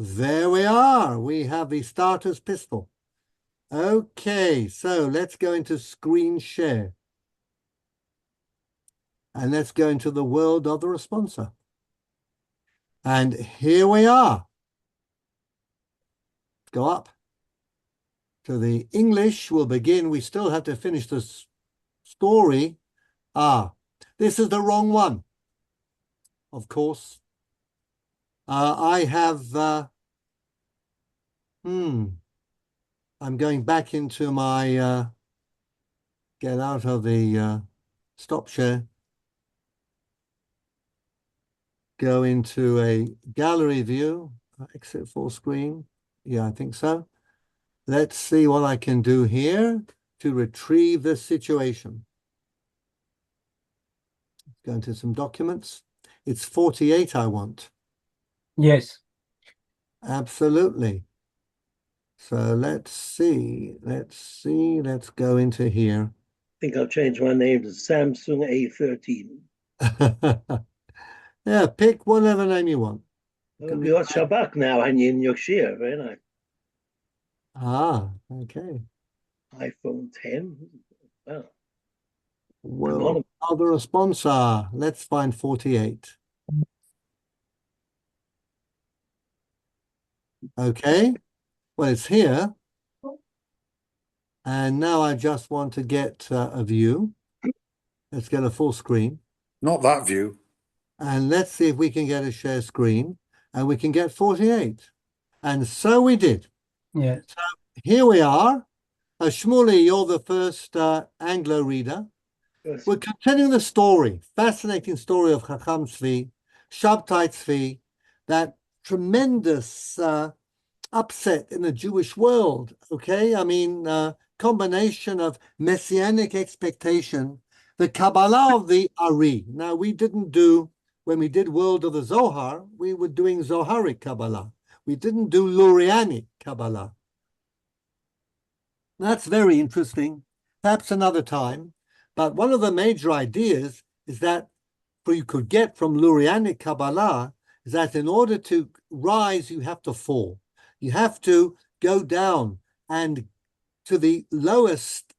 There we are. We have the starter's pistol. Okay, so let's go into screen share. And let's go into the world of the responsa. And here we are. Go up to the English. We'll begin. We still have to finish this story. This is the wrong one. Of course. I have, I'm going back into my, get out of the stop share. Go into a gallery view, exit full screen. Yeah, I think so. Let's see what I can do here to retrieve this situation. Let's go into some documents. It's 48 I want. Yes. Absolutely. So let's see. Let's go into here. I think I'll change my name to Samsung A13. Yeah, pick whatever name you want. Well, you're Shabak now, and you're in Yorkshire, very nice. Okay. iPhone 10. Wow. Well, other Responsa. Let's find 48. Okay. Well, it's here. And now I just want to get a view. Let's get a full screen. Not that view. And let's see if we can get a share screen. And we can get 48. And so we did. Yes. So here we are. Shmuley, you're the first Anglo reader. Yes. We're continuing the story, fascinating story of Chacham Tzvi, Shabtai Tzvi, that tremendous upset in the Jewish world, okay? I mean, combination of messianic expectation, the Kabbalah of the Ari. Now, we didn't do, when we did World of the Zohar, we were doing Zoharic Kabbalah. We didn't do Lurianic Kabbalah. That's very interesting, perhaps another time. But one of the major ideas is that you could get from Lurianic Kabbalah is that in order to rise, you have to fall. You have to go down and to the lowest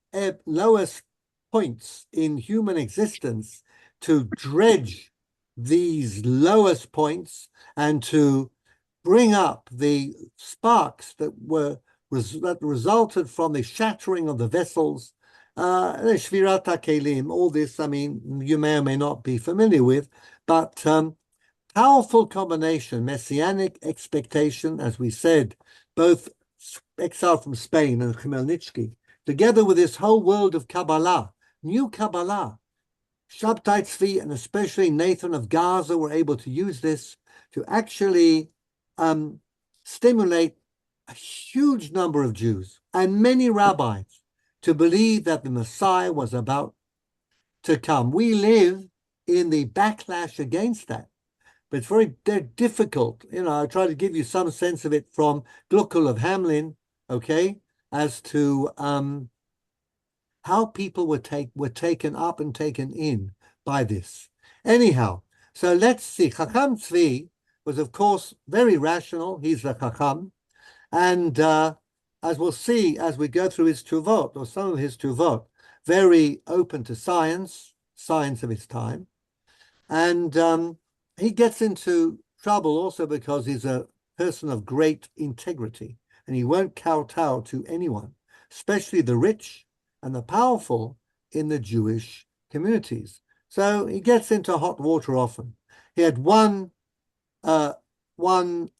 points in human existence to dredge these lowest points and to bring up the sparks that resulted from the shattering of the vessels, Shvirat HaKelim, all this, I mean, you may or may not be familiar with, but powerful combination, messianic expectation, as we said, both exile from Spain and Khmelnytsky, together with this whole world of Kabbalah, new Kabbalah. Shabtai Tzvi and especially Nathan of Gaza were able to use this to actually stimulate a huge number of Jews and many rabbis to believe that the Messiah was about to come. We live in the backlash against that, but it's very difficult. You know, I try to give you some sense of it from Gluckl of Hamlin, okay, as to how people were taken up and taken in by this. Anyhow, so let's see. Chacham Tzvi was, of course, very rational. He's the Chacham. And as we'll see as we go through his Tuvot, or some of his Tuvot, very open to science of his time. And he gets into trouble also because he's a person of great integrity, and he won't kowtow to anyone, especially the rich and the powerful in the Jewish communities. So he gets into hot water often. He had one altercation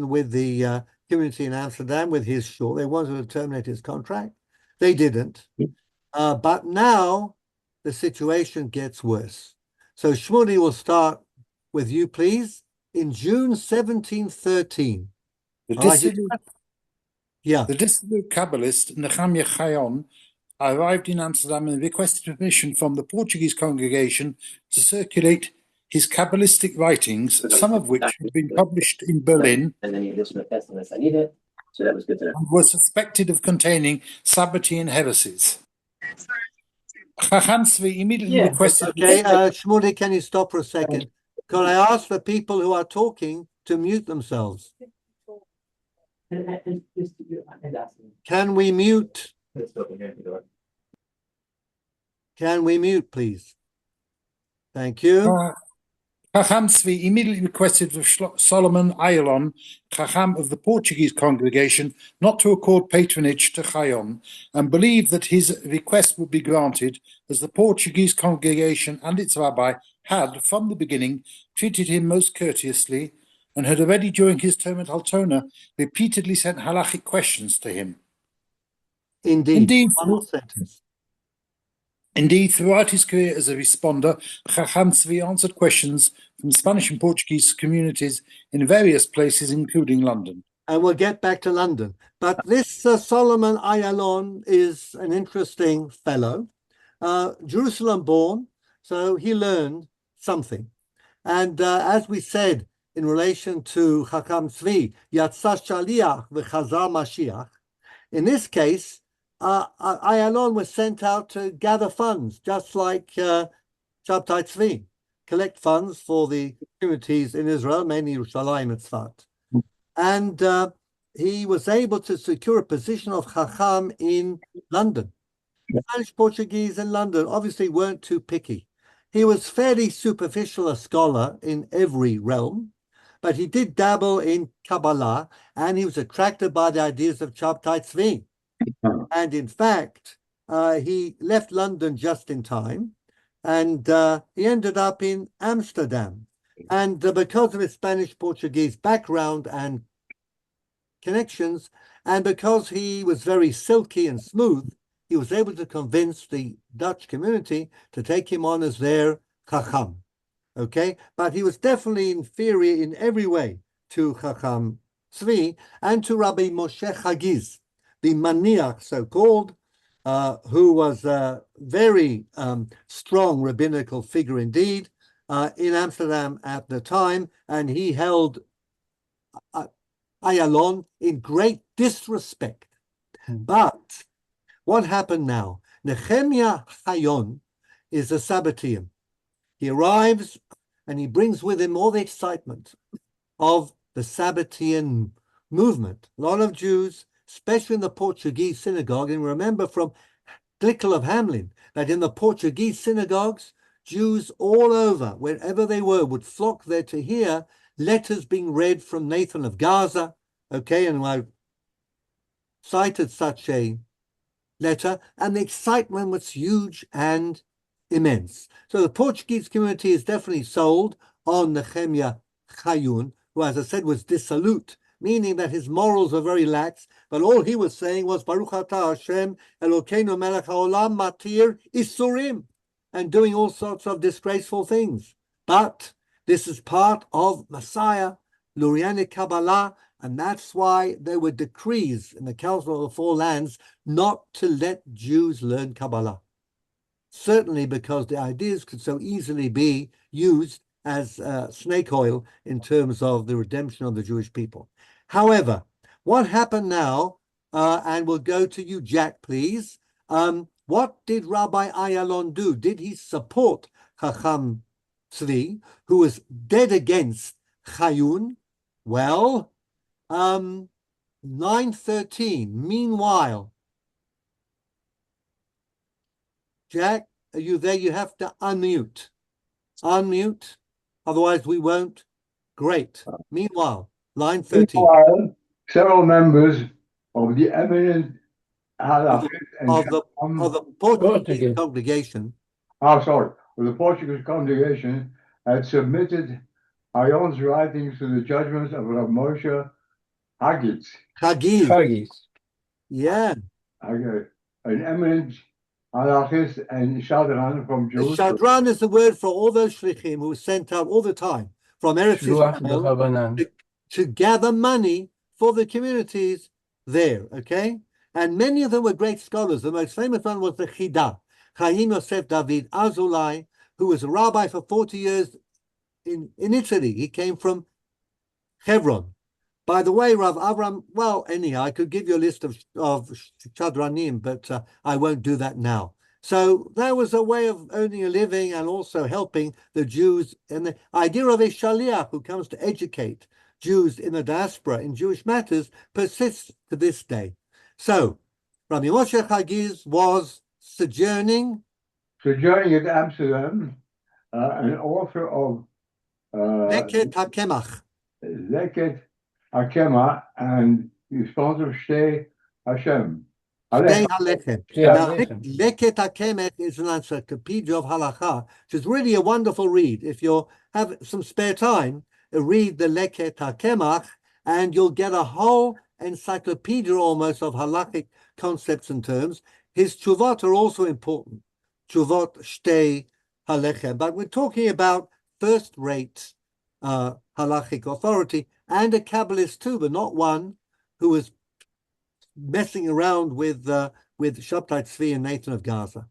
with the community in Amsterdam with his shul. They wanted to terminate his contract. They didn't. But now the situation gets worse. So Shmuley will start with you, please. In June 1713. The dissolute Kabbalist Nehemiah Chayon arrived in Amsterdam and requested permission from the Portuguese congregation to circulate his Kabbalistic writings, some of which had been published in Berlin and any additional estimates I needed. So that was good to know. And were suspected of containing Sabbatean heresies. Chacham Tzvi immediately requested... Okay, Shmuley, can you stop for a second? Can I ask the people who are talking to mute themselves? Can we mute? Can we mute, please? Thank you. Chacham Tzvi immediately requested of Solomon Ayalon, Chacham of the Portuguese congregation, not to accord patronage to Chayon, and believed that his request would be granted, as the Portuguese congregation and its rabbi had, from the beginning, treated him most courteously, and had already during his term at Altona repeatedly sent halachic questions to him. Indeed. One more sentence. Indeed, throughout his career as a responder, Chacham Tzvi answered questions from Spanish and Portuguese communities in various places, including London. And we'll get back to London. But this Solomon Ayalon is an interesting fellow, Jerusalem born, so he learned something. And as we said in relation to Chacham Tzvi, Yatsa Shaliach v'chazar Mashiach, in this case, Ayalon was sent out to gather funds, just like Shabtai Tzvi, collect funds for the communities in Israel, mainly Yerushalayim and Tzfat. And he was able to secure a position of Chacham in London. Spanish Portuguese in London obviously weren't too picky. He was fairly superficial a scholar in every realm, but he did dabble in Kabbalah, and he was attracted by the ideas of Shabtai Tzvi. And in fact, he left London just in time, and he ended up in Amsterdam. And because of his Spanish-Portuguese background and connections, and because he was very silky and smooth, he was able to convince the Dutch community to take him on as their Chacham. Okay, but he was definitely inferior in every way to Chacham Tzvi and to Rabbi Moshe Chagiz, the Maniach, so-called, who was a very strong rabbinical figure indeed in Amsterdam at the time, and he held Ayalon in great disrespect. But what happened now? Nehemiah Chayon is a Sabbatean. He arrives and he brings with him all the excitement of the Sabbatean movement. A lot of Jews, especially in the Portuguese synagogue, and remember from Glickel of Hamlin that in the Portuguese synagogues, Jews all over, wherever they were, would flock there to hear letters being read from Nathan of Gaza. Okay, and I cited such a letter, and the excitement was huge and immense. So the Portuguese community is definitely sold on Nehemiah Chayon, who, as I said, was dissolute, meaning that his morals were very lax, but all he was saying was Baruch Atah Hashem Elokeinu Melech HaOlam Matir Isurim, and doing all sorts of disgraceful things. But this is part of Messiah, Lurianic Kabbalah, and that's why there were decrees in the Council of the Four Lands not to let Jews learn Kabbalah. Certainly because the ideas could so easily be used as snake oil in terms of the redemption of the Jewish people. However, what happened now, and we'll go to you, Jack, please. What did Rabbi Ayalon do? Did he support Chacham Tzvi, who was dead against Chayun? Well, 9:13. Meanwhile, Jack, are you there? You have to unmute. Unmute, otherwise we won't. Great. Meanwhile, line 13. Meanwhile, several members of the eminent of the Portuguese congregation. Of the Portuguese congregation had submitted Ayon's writings to the judgment of Rav Moshe Chagiz. Yeah. Okay. An eminent halachist and shadran from Jerusalem. Shadran is the word for all those shlichim who were sent out all the time from Eretz Israel to gather money for the communities there, okay? And many of them were great scholars. The most famous one was the Chida, Chaim Yosef David Azulai, who was a rabbi for 40 years in Italy. He came from Hebron. By the way, Rav Avram, well, anyhow, I could give you a list of Shadranim, but I won't do that now. So that was a way of earning a living and also helping the Jews. And the idea of a shaliach who comes to educate Jews in the diaspora in Jewish matters persists to this day. So, Rabbi Moshe Chagiz was sojourning in Amsterdam, an author of Leket HaKemach. Leket HaKemach and Responsa Shtei Hashem. Shtei Halechem. Yeah, Now, Lechem. Leket HaKemach is an encyclopedia of halacha, which is really a wonderful read. If you have some spare time, read the Leket HaKemach, and you'll get a whole encyclopedia almost of halachic concepts and terms. His tshuvot are also important. Tshuvot Shtei Halechem. But we're talking about first-rate halachic authority and a Kabbalist too, but not one who was messing around with Shabtai Tzvi and Nathan of Gaza.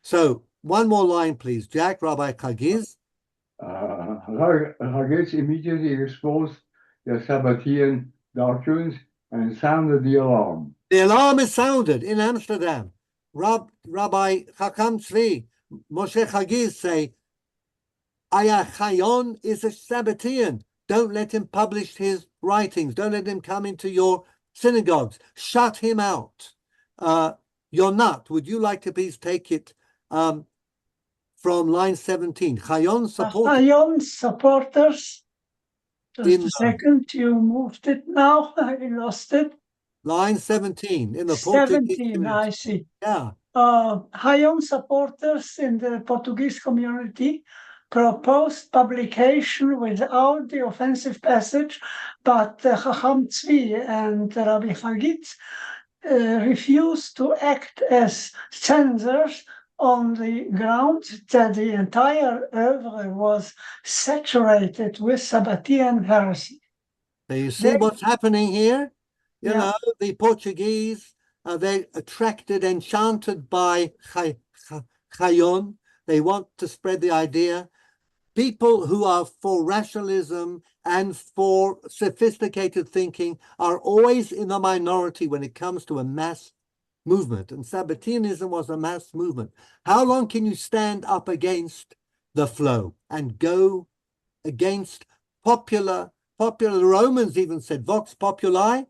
So one more line, please, Jack. Rabbi Chagiz. Chagiz immediately exposed the Sabbatean doctrines and sounded the alarm. The alarm is sounded in Amsterdam. Rabbi Chacham Tzvi, Moshe Chagiz say, Aya Chayon is a Sabbatean. Don't let him publish his writings. Don't let him come into your synagogues. Shut him out. Yonat, would you like to please take it from line 17? Chayon supporters. Chayon supporters. Just a second, you moved it now. I lost it. Line 17 in the Portuguese 17, community. I see. Yeah. Chayon supporters in the Portuguese community proposed publication without the offensive passage, but Chacham Tzvi and Rabbi Chagiz refused to act as censors on the grounds that the entire oeuvre was saturated with Sabbatean heresy. So you see what's happening here? You Yeah. know, the Portuguese, they're attracted, enchanted by Chayon. They want to spread the idea. People who are for rationalism and for sophisticated thinking are always in the minority when it comes to a mass movement. And Sabbateanism was a mass movement. How long can you stand up against the flow and go against popular? The Romans even said, Vox Populi,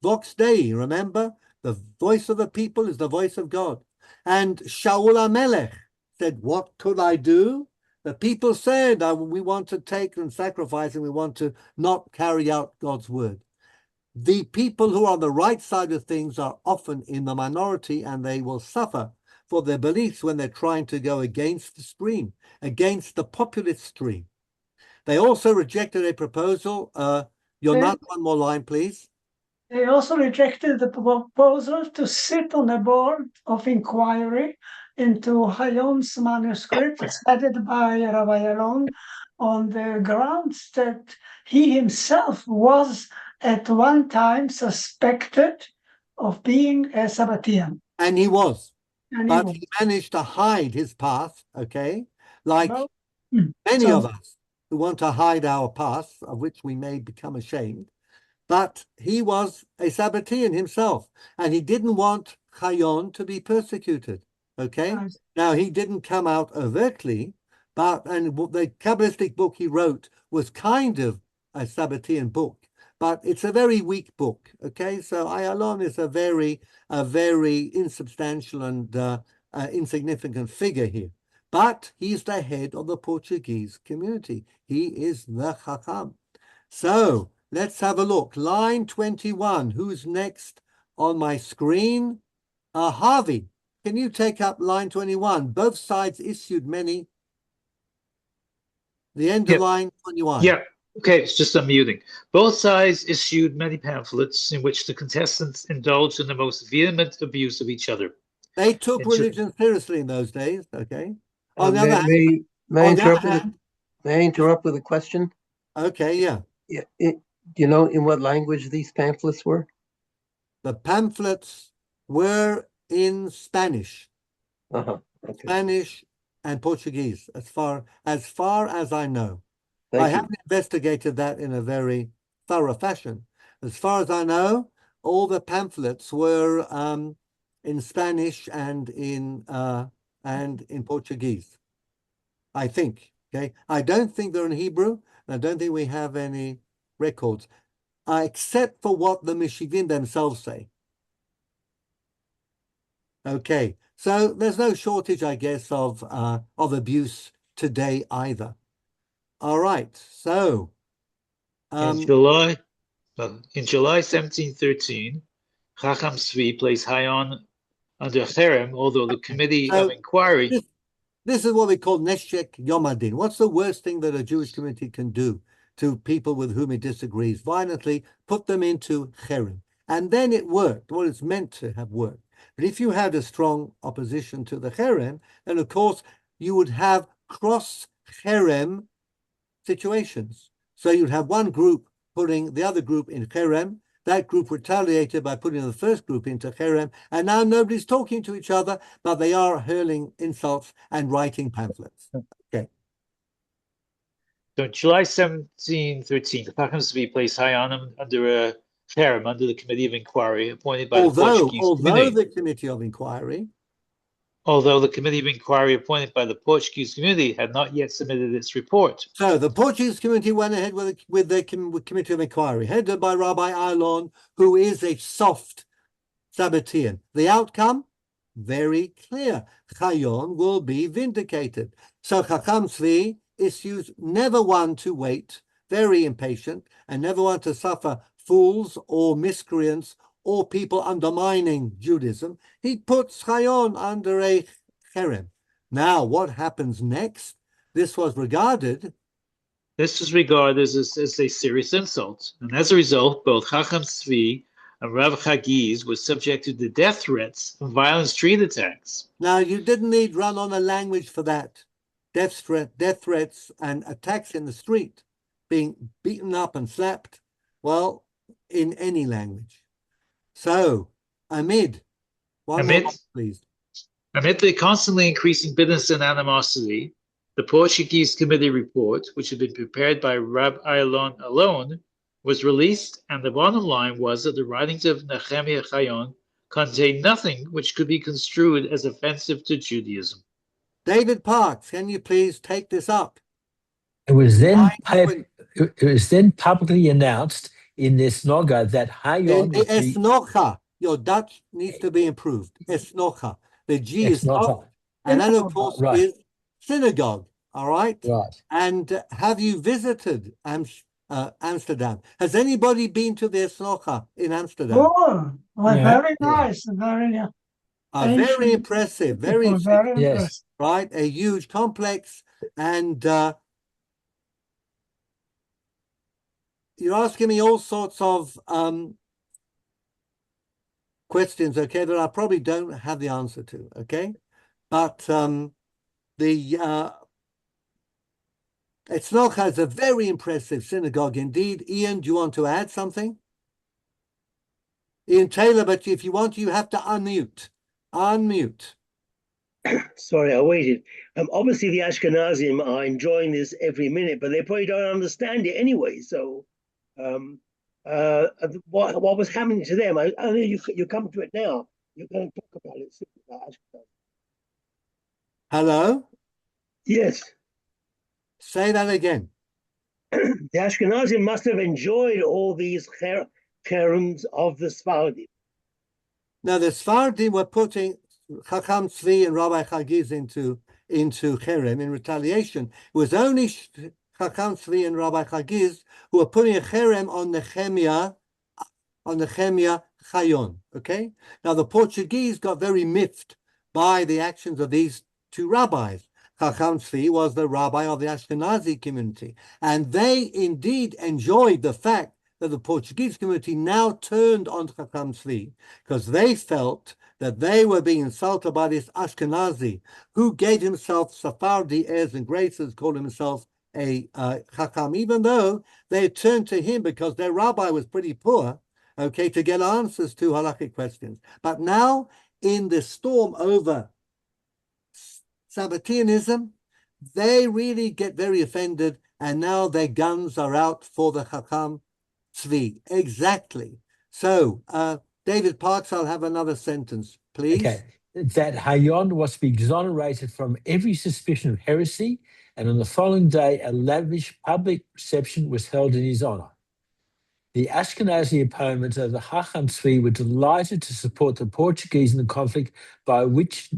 Vox Dei. Remember, the voice of the people is the voice of God. And Shaul HaMelech said, what could I do? The people said, we want to take and sacrifice, and we want to not carry out God's word. The people who are on the right side of things are often in the minority, and they will suffer for their beliefs when they're trying to go against the stream, against the populist stream. They also rejected a proposal. You're not one more line, please. They also rejected the proposal to sit on a board of inquiry into Chayon's manuscripts headed by Rabbi Alon on the grounds that he himself was at one time suspected of being a Sabbatean. And he was. And He managed to hide his past, okay? Like Well, many of us who want to hide our past, of which we may become ashamed. But he was a Sabbatean himself, and he didn't want Chayon to be persecuted, okay? Nice. Now, he didn't come out overtly, and the Kabbalistic book he wrote was kind of a Sabbatean book, but it's a very weak book, okay? So Ayalon is a very insubstantial and insignificant figure here. But he's the head of the Portuguese community. He is the Chacham. So let's have a look. Line 21. Who's next on my screen? Harvey, can you take up line 21? Both sides issued many. The end of line 21. Yeah. Okay, it's just unmuting. Both sides issued many pamphlets in which the contestants indulged in the most vehement abuse of each other. They took religion seriously in those days, okay? On the May, other hand, may I interrupt with a question? okay, yeah. Do you know in what language these pamphlets were? The pamphlets were in Spanish. Okay. Spanish and Portuguese, as far as I know. Thank I you. haven't investigated that in a very thorough fashion. As far as I know, all the pamphlets were in Spanish and in Portuguese, I think. Okay, I don't think they're in Hebrew, and I don't think we have any records, except for what the Meshivim themselves say. Okay, so there's no shortage, I guess, of abuse today either. All right, so in July 1713, Chacham Tzvi placed Hayon under cherem, although the Committee of Inquiry. This is what we call Neshek Yom Hadin. What's the worst thing that a Jewish community can do to people with whom it disagrees? Violently put them into cherem. And then it worked. Well, it's meant to have worked. But if you had a strong opposition to the cherem, then of course you would have cross-cherem situations. So you'd have one group putting the other group in cherem. That group retaliated by putting the first group into cherem, and now nobody's talking to each other, but they are hurling insults and writing pamphlets. Okay. So in July 1713, the Chacham Tzvi placed Hayon under a cherem under the Committee of Inquiry appointed by the Portuguese Committee. The Committee of Inquiry. Although the Committee of Inquiry appointed by the Portuguese Committee had not yet submitted its report. So the Portuguese Committee went ahead with the Committee of Inquiry, headed by Rabbi Alon, who is a soft Sabbatean. The outcome? Very clear. Chayon will be vindicated. So Chacham Tzvi issues never one to wait, very impatient, and never one to suffer fools or miscreants or people undermining Judaism. He puts Chayon under a cherem. Now, what happens next? This was regarded as a serious insult, and as a result, both Chacham Tzvi and Rav Chagiz were subjected to death threats and violent street attacks. Now, you didn't need run on a language for that. Death threats and attacks in the street, being beaten up and slapped, well, in any language. So, Amid, one more, please. Amid the constantly increasing bitterness and animosity, the Portuguese Committee report, which had been prepared by Rabbi Alon alone, was released, and the bottom line was that the writings of Nehemiah Chayon contained nothing which could be construed as offensive to Judaism. David Parks, can you please take this up? It was then publicly announced in this Noga that Hayon the Esnocha, your Dutch needs to be improved. Esnocha. The G is not, and that of course is synagogue. All right. Right. And have you visited Amsterdam? Has anybody been to the Esnocha in Amsterdam? Oh, well, yeah. Very nice, very impressive, very impressive. Yes. Right, a huge complex, and you're asking me all sorts of questions, okay, that I probably don't have the answer to, okay? But Etznocha is a very impressive synagogue indeed. Ian, do you want to add something? Ian Taylor, but if you want, you have to unmute. Unmute. Sorry, I waited. Obviously, the Ashkenazim are enjoying this every minute, but they probably don't understand it anyway. So, what was happening to them? I know you come to it now. You're going to talk about it soon. Hello? Yes. Say that again. The Ashkenazim must have enjoyed all these cherems of the Sephardim. Now, the Sephardim were putting Chacham Tzvi and Rabbi Chagiz into cherem in retaliation. It was only Chacham Tzvi and Rabbi Chagiz who were putting a cherem on Nehemiah Chayon. Okay. Now the Portuguese got very miffed by the actions of these two rabbis. Chacham Tzvi was the rabbi of the Ashkenazi community, and they indeed enjoyed the fact that the Portuguese community now turned on Chacham Tzvi because they felt that they were being insulted by this Ashkenazi who gave himself Sephardi airs and graces, called himself a Chacham, even though they turned to him because their rabbi was pretty poor, okay, to get answers to halakhic questions. But now, in the storm over Sabbateanism, they really get very offended, and now their guns are out for the Chacham Tzvi. Exactly. So, David Parks, I'll have another sentence, please. Okay. That Hayon was to be exonerated from every suspicion of heresy, and on the following day, a lavish public reception was held in his honor. The Ashkenazi opponents of the Chacham Tzvi were delighted to support the Portuguese in the conflict, which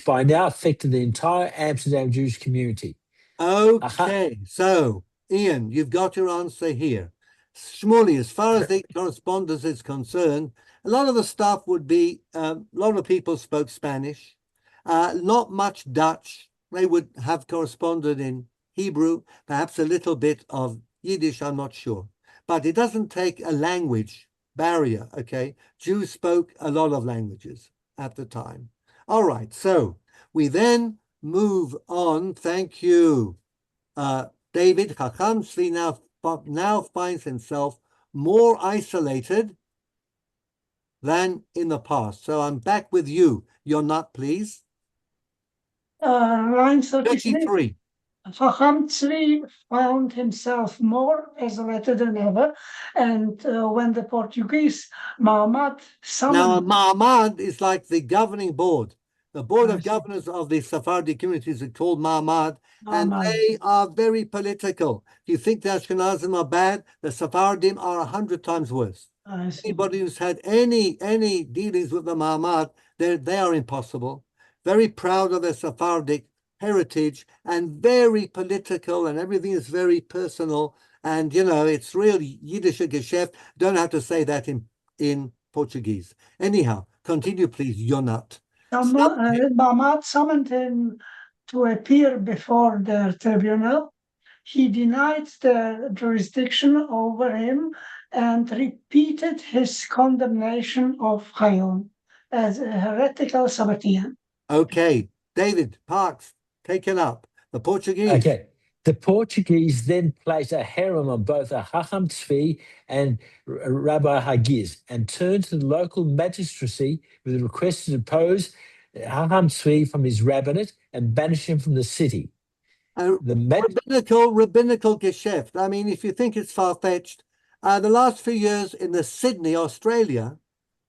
by now affected the entire Amsterdam Jewish community. Okay, so Ian, you've got your answer here. Shmuley, as far as the correspondence is concerned, a lot of the stuff would be, a lot of people spoke Spanish, not much Dutch. They would have corresponded in Hebrew, perhaps a little bit of Yiddish, I'm not sure. But it doesn't take a language barrier, okay? Jews spoke a lot of languages at the time. All right, so we then move on. Thank you, David. Chacham Tzvi now finds himself more isolated than in the past. So I'm back with you. You're not, please. Line 33. 33. Chacham Tzvi found himself more isolated than ever, and when the Portuguese Muhammad Now, summoned... Ma'amad is like the governing board. The board I of see. governors of the Sephardi communities are called Ma'amad, and Muhammad. they are very political. If you think the Ashkenazim are bad, the Sephardim are 100 times worse. I see. Anybody who's had any dealings with the Ma'amad, they are impossible. Very proud of their Sephardic heritage and very political, and everything is very personal. And, you know, it's really Yiddish Geschäft. Don't have to say that in Portuguese. Anyhow, continue, please, Yonat. Muhammad summoned him to appear before the tribunal. He denied the jurisdiction over him and repeated his condemnation of Chayon as a heretical Sabbatean. Okay, David Parks, take it up. The Portuguese. Okay. The Portuguese then placed a harem on both a Chacham Tzvi and Rabbi Hagiz and turned to the local magistracy with a request to depose Chacham Tzvi from his rabbinate and banish him from the city. Rabbinical geschäft. I mean, if you think it's far-fetched, the last few years in the Sydney, Australia,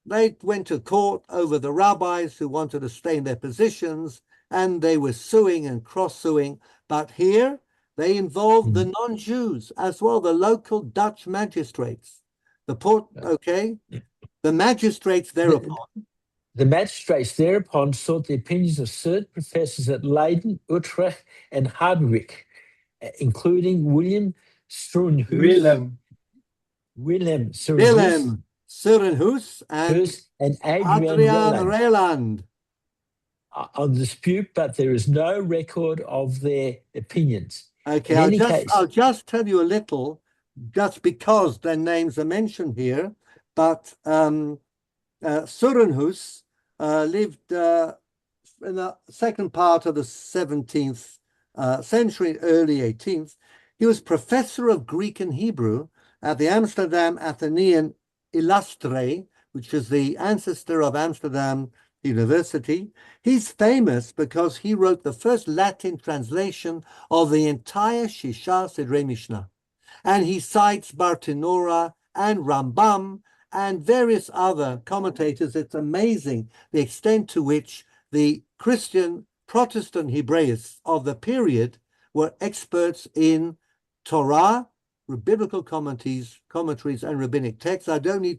they went to court over the rabbis who wanted to stay in their positions, and they were suing and cross-suing. But here, they involved the non-Jews as well, the local Dutch magistrates. The magistrates thereupon. The magistrates thereupon sought the opinions of certain professors at Leiden, Utrecht, and Hardwick, including William Surenhuis, and Adrian Reland on dispute, but there is no record of their opinions. Okay, I'll just tell you a little, just because their names are mentioned here, but Surenhuis lived in the second part of the 17th century, early 18th. He was professor of Greek and Hebrew at the Amsterdam Atheneum Illustre, which is the ancestor of Amsterdam University. He's famous because he wrote the first Latin translation of the entire Shisha Sidrei Mishnah. And he cites Bartenura and Rambam and various other commentators. It's amazing the extent to which the Christian Protestant Hebraists of the period were experts in Torah, biblical commentaries and rabbinic texts. I don't need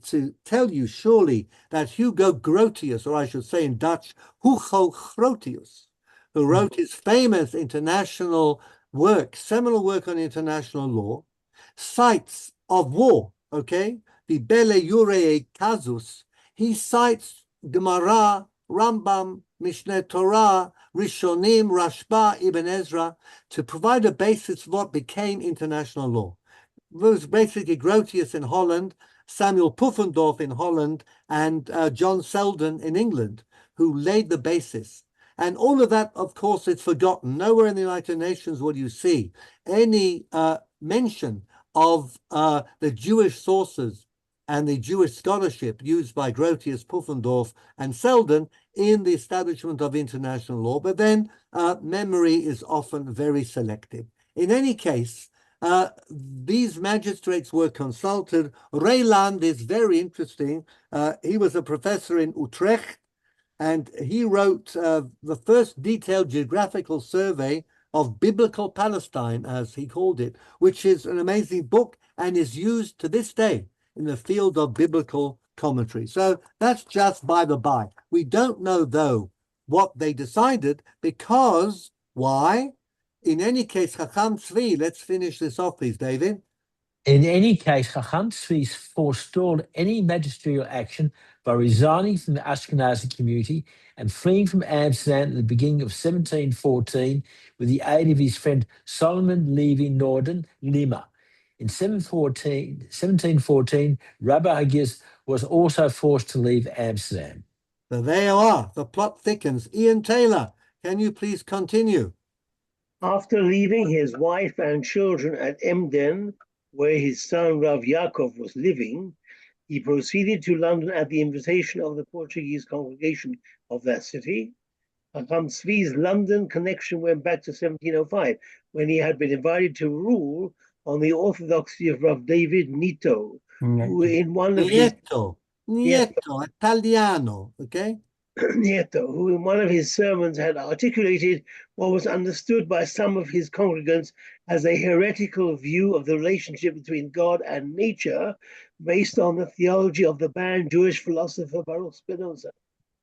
to tell you surely that Hugo Grotius, or I should say in Dutch, Hugo Grotius, who wrote his famous international work, seminal work on international law, cites of war, okay, the Bele Jure Casus, he cites Gemara, Rambam, Mishneh Torah, Rishonim, Rashba, Ibn Ezra, to provide a basis for what became international law. It was basically Grotius in Holland, Samuel Pufendorf in Holland, and John Selden in England, who laid the basis. And all of that, of course, is forgotten. Nowhere in the United Nations will you see any mention of the Jewish sources and the Jewish scholarship used by Grotius, Pufendorf, and Selden in the establishment of international law. But then memory is often very selective. In any case, these magistrates were consulted. Reland is very interesting. He was a professor in Utrecht, and he wrote the first detailed geographical survey of Biblical Palestine, as he called it, which is an amazing book and is used to this day in the field of biblical commentary. So that's just by the by. We don't know, though, what they decided, because why? In any case, Chacham Tzvi, let's finish this off, please, David. In any case, Chacham Tzvi forestalled any magisterial action by resigning from the Ashkenazi community and fleeing from Amsterdam at the beginning of 1714 with the aid of his friend Solomon Levi Norden Lima. In 1714, Rabbi Hagiz was also forced to leave Amsterdam. So there you are. The plot thickens. Ian Taylor, can you please continue? After leaving his wife and children at Emden, where his son Rav Yaakov was living, he proceeded to London at the invitation of the Portuguese congregation of that city. Chacham Tzvi's London connection went back to 1705, when he had been invited to rule on the orthodoxy of Rav David Nito, who in one of his Nieto, Italiano, okay? Nieto, who in one of his sermons had articulated what was understood by some of his congregants as a heretical view of the relationship between God and nature, based on the theology of the banned Jewish philosopher Baruch Spinoza.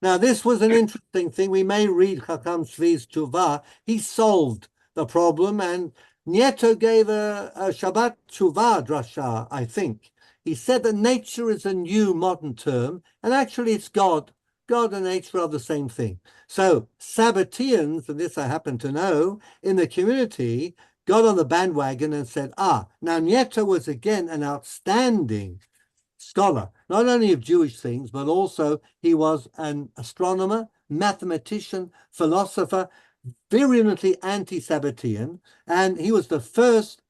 Now, this was an interesting thing. We may read Chacham Tzvi's Tshuva. He solved the problem, and Nieto gave a Shabbat Tshuva drasha, I think. He said that nature is a new modern term, and actually it's God. God and nature are the same thing. So Sabbateans, and this I happen to know, in the community got on the bandwagon and said, now Nieto was again an outstanding scholar, not only of Jewish things, but also he was an astronomer, mathematician, philosopher, virulently anti-Sabbatean, and he was the first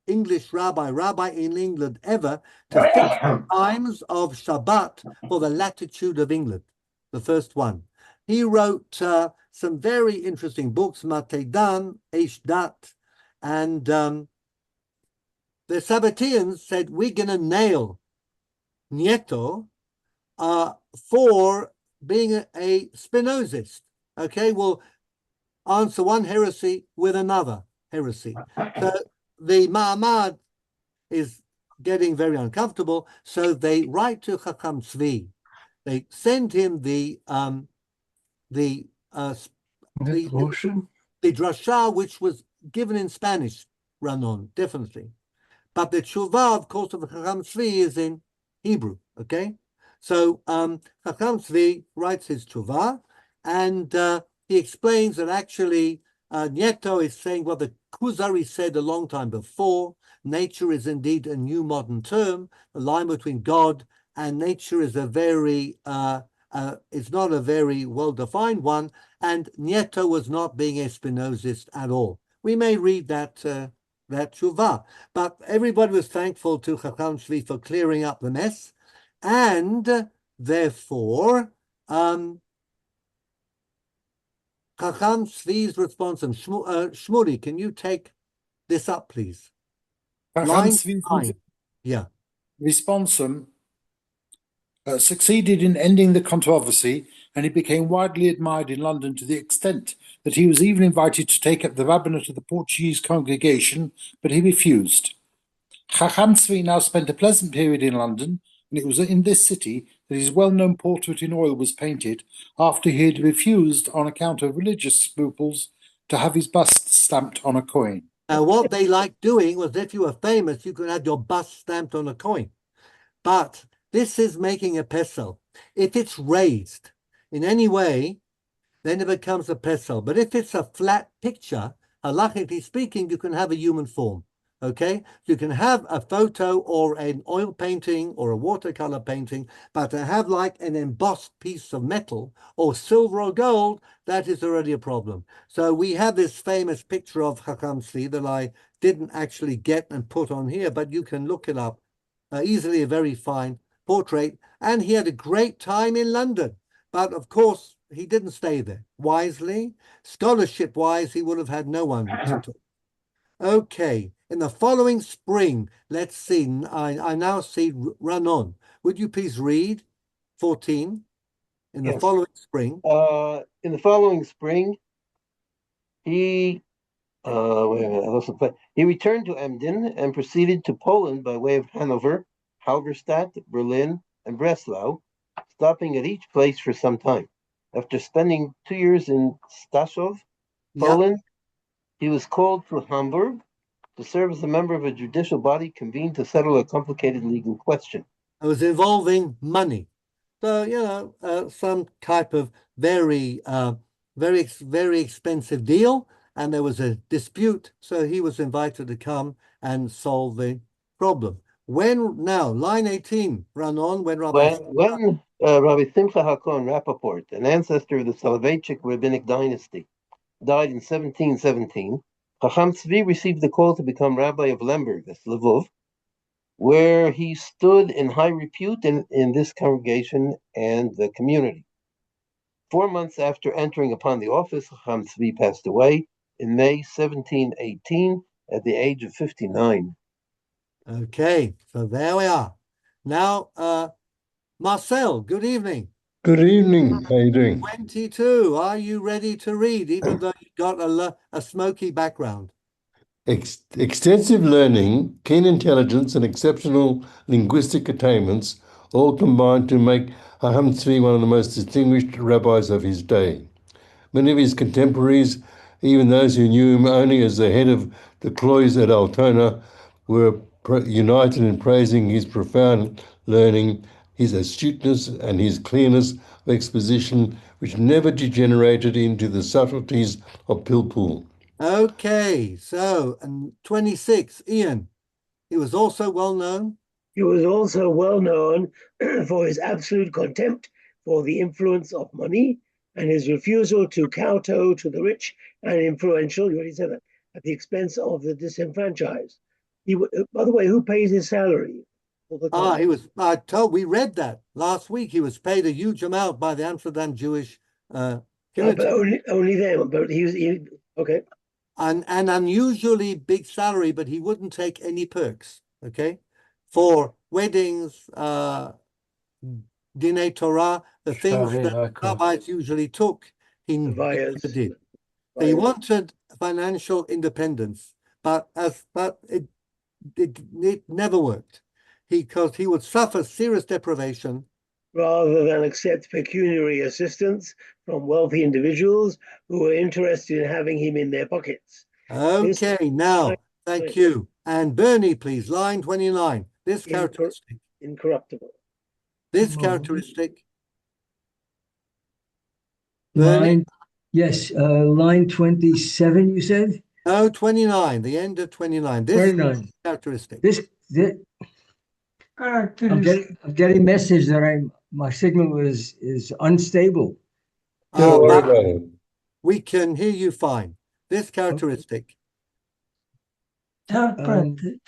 English rabbi in England ever to fix the times of Shabbat for the latitude of England, the first one. He wrote some very interesting books, Matedan, Eish Dat, and the Sabbateans said, we're going to nail Nieto for being a Spinozist. Okay, we'll answer one heresy with another heresy. So the Ma'amad is getting very uncomfortable, so they write to Chacham Tzvi. They send him the drasha, which was given in Spanish, Ranon, definitely. But the tshuva, of course, of Chacham Tzvi is in Hebrew, okay? So Chacham Tzvi writes his tshuva, and he explains that actually Nieto is saying what the Kuzari said a long time before. Nature is indeed a new modern term. The line between God and nature is a very it's not a very well-defined one, and Nieto was not being a Spinozist at all. We may read that tshuva, but everybody was thankful to Chacham Tzvi for clearing up the mess, and therefore Chacham Tzvi's response. And Shmuri, can you take this up, please? Chacham Tzvi's responsum succeeded in ending the controversy, and he became widely admired in London to the extent that he was even invited to take up the rabbinate of the Portuguese congregation, but he refused. Chacham Tzvi now spent a pleasant period in London, and it was in this city that his well-known portrait in oil was painted after he had refused, on account of religious scruples, to have his bust stamped on a coin. Now, what they liked doing was, if you were famous, you could have your bust stamped on a coin. But this is making a pesel. If it's raised in any way, then it becomes a pesel. But if it's a flat picture, halachically speaking, you can have a human form. Okay, you can have a photo or an oil painting or a watercolor painting, but to have like an embossed piece of metal or silver or gold, that is already a problem. So we have this famous picture of Chacham Tzvi that I didn't actually get and put on here, but you can look it up easily. A very fine portrait, and he had a great time in London. But of course, he didn't stay there. Wisely, scholarship-wise, he would have had no one to talk. Okay, in the following spring, let's see, I now see Ranon. Would you please read 14? In the following spring. In the following spring, he Wait a minute, I lost the place. He returned to Emden and proceeded to Poland by way of Hanover, Halberstadt, Berlin, and Breslau, stopping at each place for some time. After spending 2 years in Staszów, Poland, he was called to Hamburg to serve as a member of a judicial body convened to settle a complicated legal question. It was involving money. So, you know, some type of very expensive deal, and there was a dispute. So he was invited to come and solve the problem. Now, line 18, run on, when Rabbi Rabbi Simcha Hakon Rappaport, an ancestor of the Soloveitchik rabbinic dynasty, died in 1717, Chacham Tzvi received the call to become rabbi of Lemberg, that's Lvov, where he stood in high repute in this congregation and the community. 4 months after entering upon the office, Chacham Tzvi passed away in May 1718 at the age of 59. Okay, so there we are. Now, Marcel, good evening. Good evening. How are you doing? 22, are you ready to read, even though you've got a smoky background? Extensive learning, keen intelligence, and exceptional linguistic attainments all combined to make Chacham Tzvi one of the most distinguished rabbis of his day. Many of his contemporaries, even those who knew him only as the head of the Cloys at Altona, were united in praising his profound learning, his astuteness, and his clearness of exposition, which never degenerated into the subtleties of Pilpul. Okay, so, and 26, Ian, he was also well known. He was also well known for his absolute contempt for the influence of money and his refusal to kowtow to the rich and influential, you already said that, at the expense of the disenfranchised. By the way, who pays his salary? We read that last week. He was paid a huge amount by the Amsterdam Jewish community. But only them, but okay. An unusually big salary, but he wouldn't take any perks, okay? For weddings, Dinei Torah, the things that rabbis usually took, he never did. So he wanted financial independence, but it never worked. Because he would suffer serious deprivation. Rather than accept pecuniary assistance from wealthy individuals who were interested in having him in their pockets. Okay, now, thank you. And Bernie, please, line 29. This characteristic. Incorruptible. This characteristic. Line, yes, line 27, you said? No, 29, the end of 29. This 29. Characteristic. This I'm getting message that my signal is unstable. Don't worry about it. We can hear you fine. This characteristic. 29.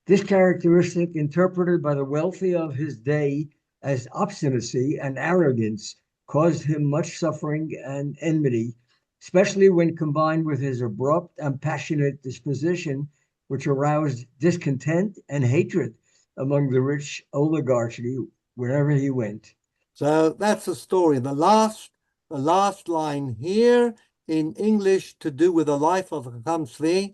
This characteristic, interpreted by the wealthy of his day as obstinacy and arrogance, caused him much suffering and enmity, especially when combined with his abrupt and passionate disposition, which aroused discontent and hatred among the rich oligarchy wherever he went. So that's the story. The last line here in English to do with the life of Chacham Tzvi.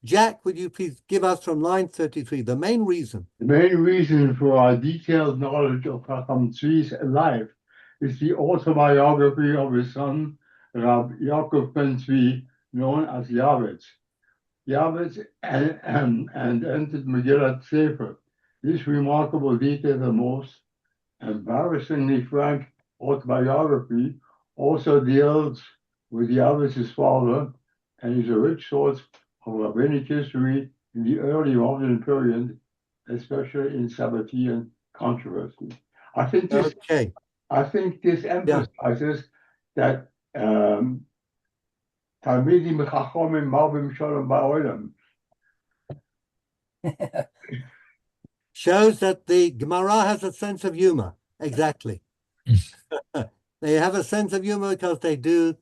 Jack, would you please give us from line 33 the main reason? The main reason for our detailed knowledge of Chacham Tzvi's life is the autobiography of his son, Rabbi Yaakov ben Tzvi, known as Yavetz. Yavetz and entered Megillat Sefer. This remarkable detail, the most embarrassingly frank autobiography, also deals with Yavetz's father and is a rich source of rabbinic history in the early modern period, especially in Sabbatean controversy. I think this emphasizes that Talmidim Chachomim Malbim Shalom Ba'olam. Shows that the Gemara has a sense of humor. Exactly. They have a sense of humor because they do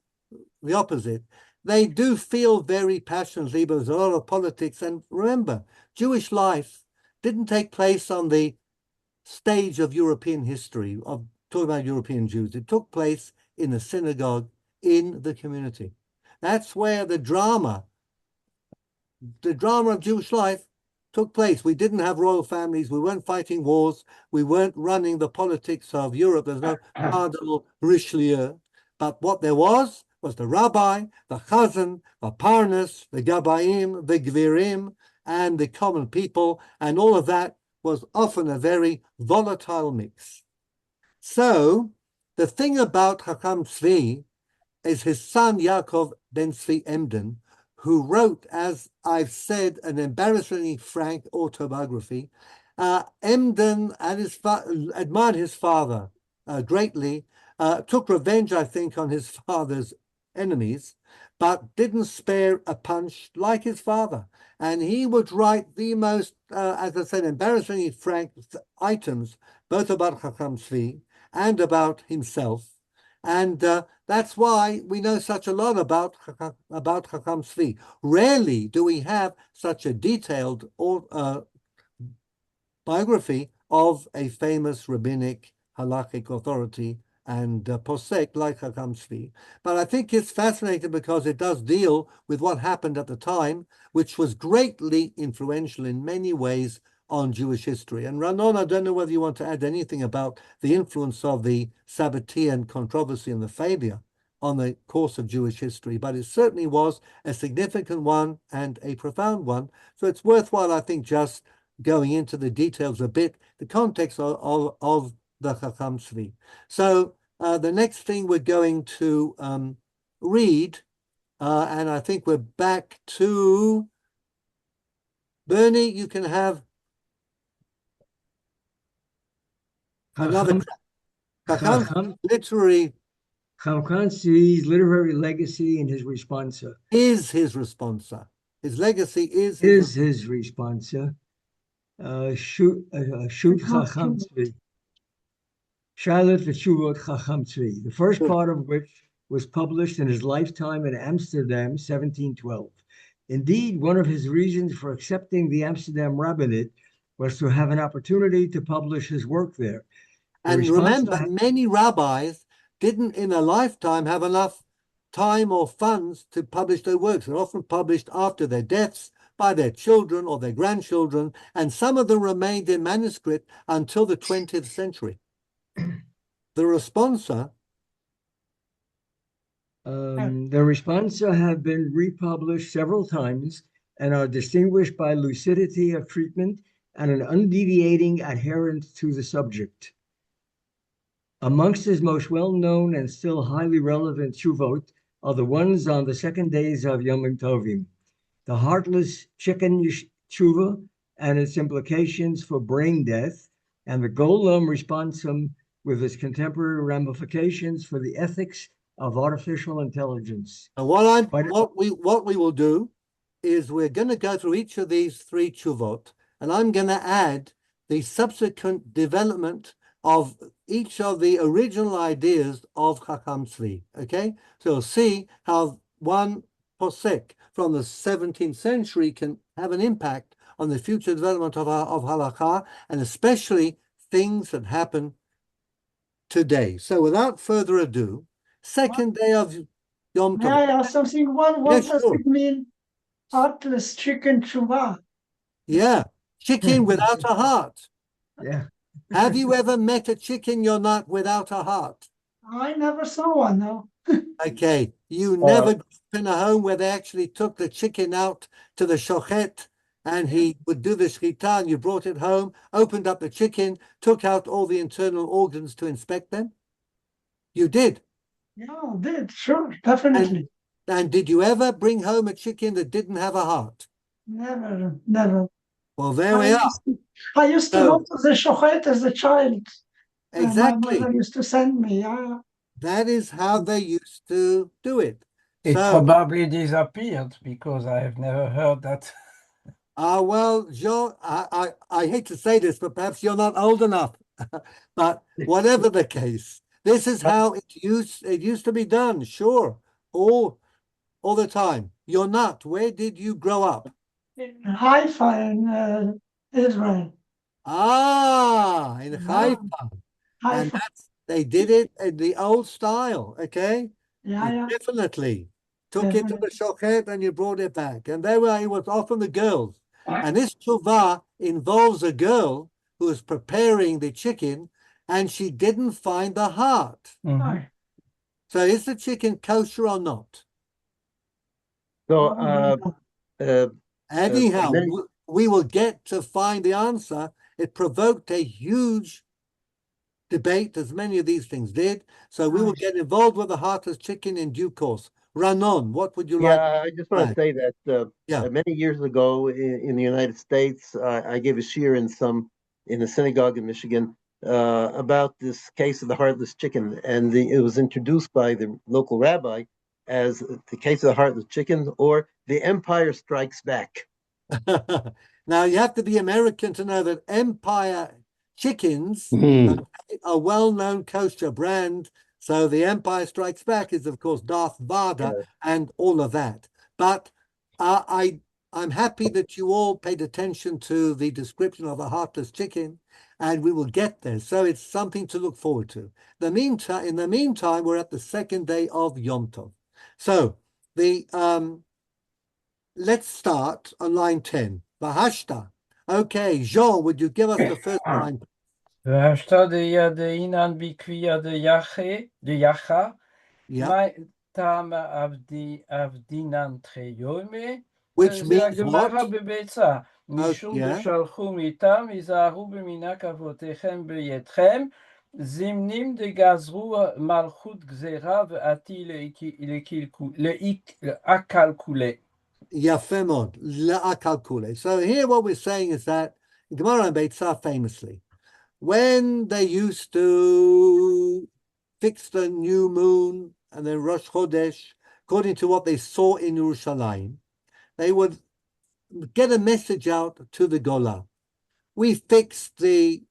the opposite. They do feel very passionately, but there's a lot of politics. And remember, Jewish life didn't take place on the stage of European history, of talking about European Jews. It took place in a synagogue in the community. That's where the drama of Jewish life took place. We didn't have royal families. We weren't fighting wars. We weren't running the politics of Europe. There's no Cardinal Richelieu. But what there was the rabbi, the chazan, the parnas, the gabaim, the gvirim, and the common people. And all of that was often a very volatile mix. So the thing about Chacham Tzvi is his son Yaakov ben Tzvi Emden, who wrote, as I've said, an embarrassingly frank autobiography. Emden and admired his father greatly, took revenge, I think, on his father's enemies, but didn't spare a punch like his father. And he would write the most, as I said, embarrassingly frank items, both about Chacham Tzvi and about himself. And that's why we know such a lot about Chacham Tzvi. Rarely do we have such a detailed biography of a famous rabbinic halachic authority and posek like Chacham Tzvi. But I think it's fascinating because it does deal with what happened at the time, which was greatly influential in many ways on Jewish history. And Ranon, I don't know whether you want to add anything about the influence of the Sabbatean controversy and the Fabia on the course of Jewish history, but it certainly was a significant one and a profound one. So it's worthwhile, I think, just going into the details a bit, the context of the Chacham Tzvi. So the next thing we're going to read, and I think we're back to Bernie, you can have another Chacham literary. Chacham Tzvi's literary legacy and his responsa. Is his responsa. His legacy is his responsa. Shoot Chacham Tzvi. Shalat v'Tshuvot Chacham Tzvi, the first part of which was published in his lifetime in Amsterdam, 1712. Indeed, one of his reasons for accepting the Amsterdam rabbinate was to have an opportunity to publish his work there. And remember, many rabbis didn't in a lifetime have enough time or funds to publish their works. They're often published after their deaths by their children or their grandchildren, and some of them remained in manuscript until the 20th century. The Responsa have been republished several times and are distinguished by lucidity of treatment and an undeviating adherence to the subject. Amongst his most well-known and still highly relevant tshuvot are the ones on the second days of Yom Tovim, the heartless chicken tshuva and its implications for brain death, and the golem responsum with its contemporary ramifications for the ethics of artificial intelligence. And what we will do is we're going to go through each of these three tshuvot, and I'm going to add the subsequent development of each of the original ideas of Chacham Tzvi. Okay, so you'll see how one posek from the 17th century can have an impact on the future development of halakha, and especially things that happen today. So without further ado, second day of Yom Tov. May I ask something? What does it mean, heartless chicken tshuva? Yeah, chicken without a heart. Yeah. Have you ever met a chicken you're not without a heart? I never saw one, no. Okay, you never grew up in a home where they actually took the chicken out to the shochet and he would do the shchita and you brought it home, opened up the chicken, took out all the internal organs to inspect them? You did? Yeah, I did, sure, definitely. And did you ever bring home a chicken that didn't have a heart? Never. Well, there we are. I used to go to the shochet as a child. Exactly. My mother used to send me. That is how they used to do it. It probably disappeared because I have never heard that. Well, Jean, I hate to say this, but perhaps you're not old enough. But whatever the case, this is how it used to be done. Sure, all the time. You're not. Where did you grow up? In Haifa, in Israel. In Haifa. And they did it in the old style, okay? Yeah. Definitely. Took it to the shochet and you brought it back. And it was often the girls. And this tshuva involves a girl who was preparing the chicken and she didn't find the heart. Mhm. So is the chicken kosher or not? So, Anyhow, many- we will get to find the answer. It provoked a huge debate, as many of these things did. So we will get involved with the heartless chicken in due course. Ranon, what would you like? Yeah, I just want to say that Yeah. many years ago in the United States, I gave a shiur in a synagogue in Michigan about this case of the heartless chicken, and it was introduced by the local rabbi as the case of the heartless chicken or the Empire Strikes Back. Now you have to be American to know that Empire chickens are well-known kosher brand. So the Empire Strikes Back is, of course, Darth Vader and all of that. But I'm happy that you all paid attention to the description of a heartless chicken, and we will get there. So it's something to look forward to. In the meantime, we're at the second day of Yom Tov. So let's start on line 10. Vahashta. Okay, Jean, would you give us the first line? V'hashta de'inan bikviya deyacha, Yeah. tam avdinan treyome. Which means what? בביצה, משום דשלחו מיתם, היזהרו במינה כבותיכם ביתכם, זמנים דגזרו מלכות גזירה ועתי לעקלקולה. Yafemod, la'akalkule. So here what we're saying is that Gemara and Beitzah famously, when they used to fix the new moon and then Rosh Chodesh, according to what they saw in Yerushalayim, they would get a message out to the Gola. We fixed the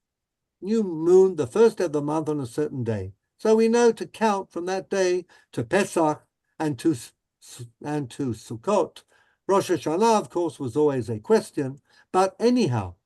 new moon, the first of the month, on a certain day. So we know to count from that day to Pesach and to Sukkot. Rosh Hashanah, of course, was always a question. But anyhow,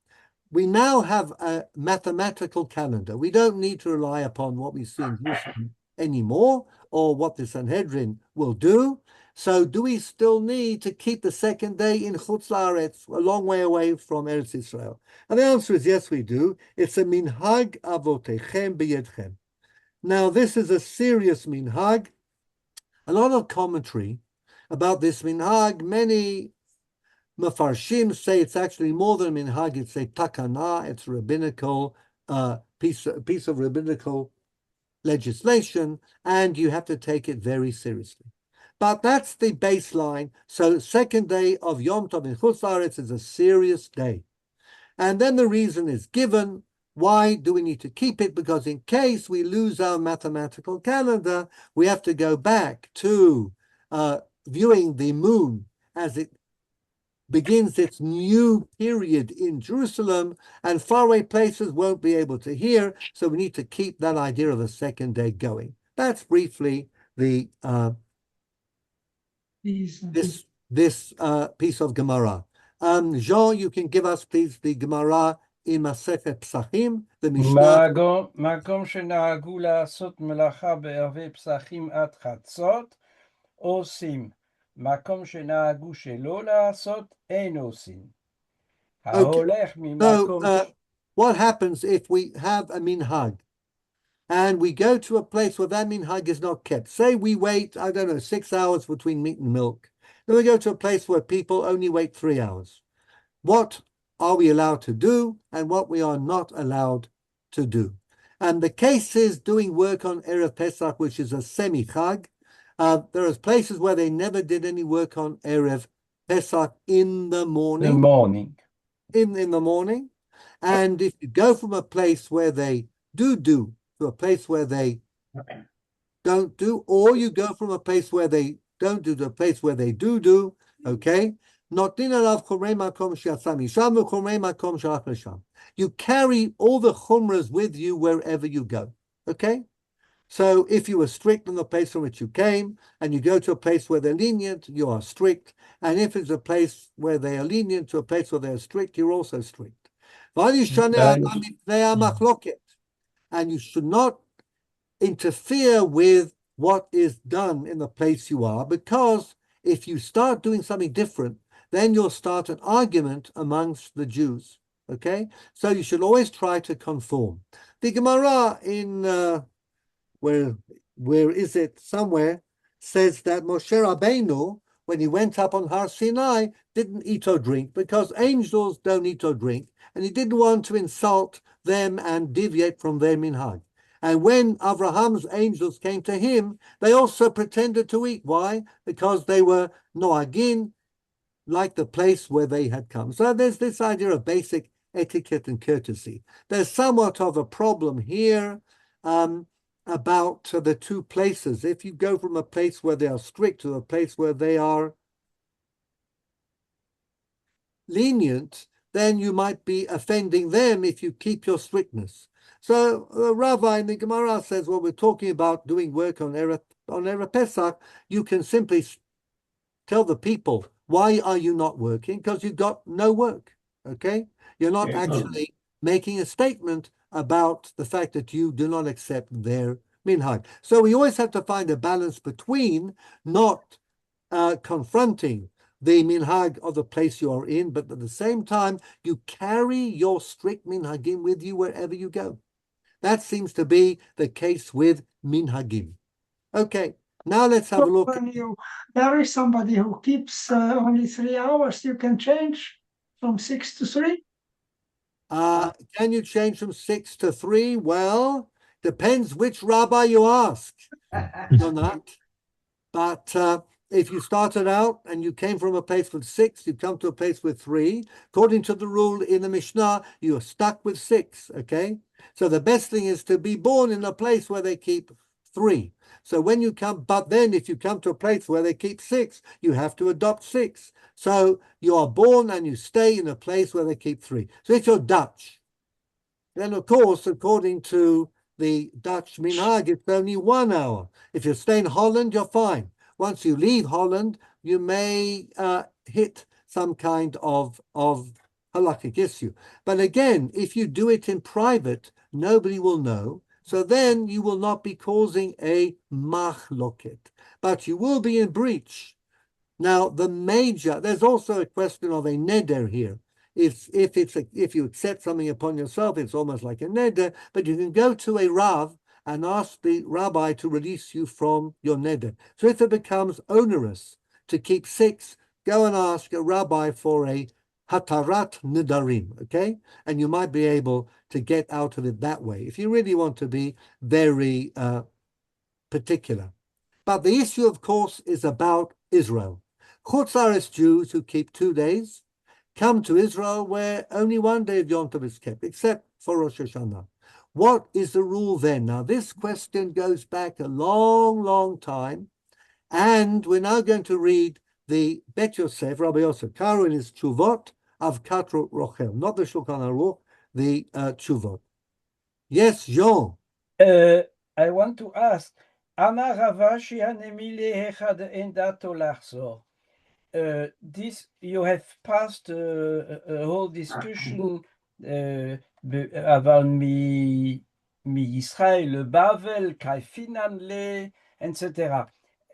we now have a mathematical calendar. We don't need to rely upon what we see in Jerusalem anymore or what the Sanhedrin will do. So do we still need to keep the second day in Chutz La'aretz, a long way away from Eretz Israel? And the answer is yes, we do. It's a minhag avotechem b'yedchem. Now, this is a serious minhag. A lot of commentary about this minhag. Many Mefarshim say it's actually more than a minhag. It's a takana. It's a rabbinical piece of rabbinical legislation, and you have to take it very seriously. But that's the baseline. So second day of Yom Tov in Chutz La'aretz is a serious day. And then the reason is given. Why do we need to keep it? Because in case we lose our mathematical calendar, we have to go back to viewing the moon as it begins its new period in Jerusalem, and faraway places won't be able to hear. So we need to keep that idea of the second day going. That's briefly the this piece of Gemara. Jean, you can give us, please, the Gemara in Masechet Psachim, the Mishnah. מקום שנהגו לעשות מלאכה בערבי פסחים עד חצות, עושים. מקום שנהגו שלא לעשות, אין עושים. ההולך ממקום... So, what happens if we have a minhag and we go to a place where that minhag is not kept? Say we wait, 6 hours between meat and milk. Then we go to a place where people only wait 3 hours. What are we allowed to do and what we are not allowed to do? And the case is doing work on Erev Pesach, which is a semi-chag. There are places where they never did any work on Erev Pesach in the morning. In the morning. And if you go from a place where they do to a place where they don't do, or you go from a place where they don't do to a place where they do, okay? You carry all the chumras with you wherever you go, okay? So if you were strict in the place from which you came, and you go to a place where they're lenient, you are strict. And if it's a place where they are lenient to a place where they're strict, you're also strict. And you should not interfere with what is done in the place you are, because if you start doing something different, then you'll start an argument amongst the Jews. Okay, so you should always try to conform. The Gemara in where is it somewhere says that Moshe Rabbeinu, when he went up on Har Sinai, didn't eat or drink because angels don't eat or drink, and he didn't want to insult them and deviate from their minhag. And when Abraham's angels came to him, they also pretended to eat. Why? Because they were noagin, like the place where they had come. So there's this idea of basic etiquette and courtesy. There's somewhat of a problem here about the two places. If you go from a place where they are strict to a place where they are lenient, then you might be offending them if you keep your strictness. So the Rabbi in the Gemara says, well, we're talking about doing work on Erev Pesach. You can simply tell the people, why are you not working? Because you've got no work, okay? You're not actually making a statement about the fact that you do not accept their minhag. So we always have to find a balance between not confronting the minhag of the place you are in, but at the same time, you carry your strict minhagim with you wherever you go. That seems to be the case with minhagim. Okay, now let's have a look. When you marry somebody who keeps only 3 hours, you can change from 6 to 3? Can you change from 6 to 3? Well, depends which rabbi you ask. You're not. But if you started out and you came from a place with 6, you come to a place with 3. According to the rule in the Mishnah, you're stuck with 6, okay? So the best thing is to be born in a place where they keep 3. So when you come, but then if you come to a place where they keep 6, you have to adopt 6. So you are born and you stay in a place where they keep 3. So if you're Dutch, then of course, according to the Dutch minhag, it's only 1 hour. If you stay in Holland, you're fine. Once you leave Holland, you may hit some kind of halakhic issue. But again, if you do it in private, nobody will know. So then you will not be causing a machloket, but you will be in breach. Now, there's also a question of a neder here. If you accept something upon yourself, it's almost like a neder, but you can go to a rav and ask the rabbi to release you from your neder. So if it becomes onerous to keep 6, go and ask a rabbi for a hatarat nidarim, okay? And you might be able to get out of it that way, if you really want to be very particular. But the issue, of course, is about Israel. Chutz Aretz Jews who keep 2 days come to Israel where only 1 day of Yom Tov is kept, except for Rosh Hashanah. What is the rule then? Now, this question goes back a long, long time, and we're now going to read the Bet Yosef, Rabbi Yosef Karo in his Tshuvot of Katro Rochel, not the Shulchan Aruch, the Tshuvot. Yes, Jean. I want to ask, Amar Ravashi hanemile echad en dato lachzor. This you have passed a whole discussion about mi Israel Bavel kai Finanle, etc.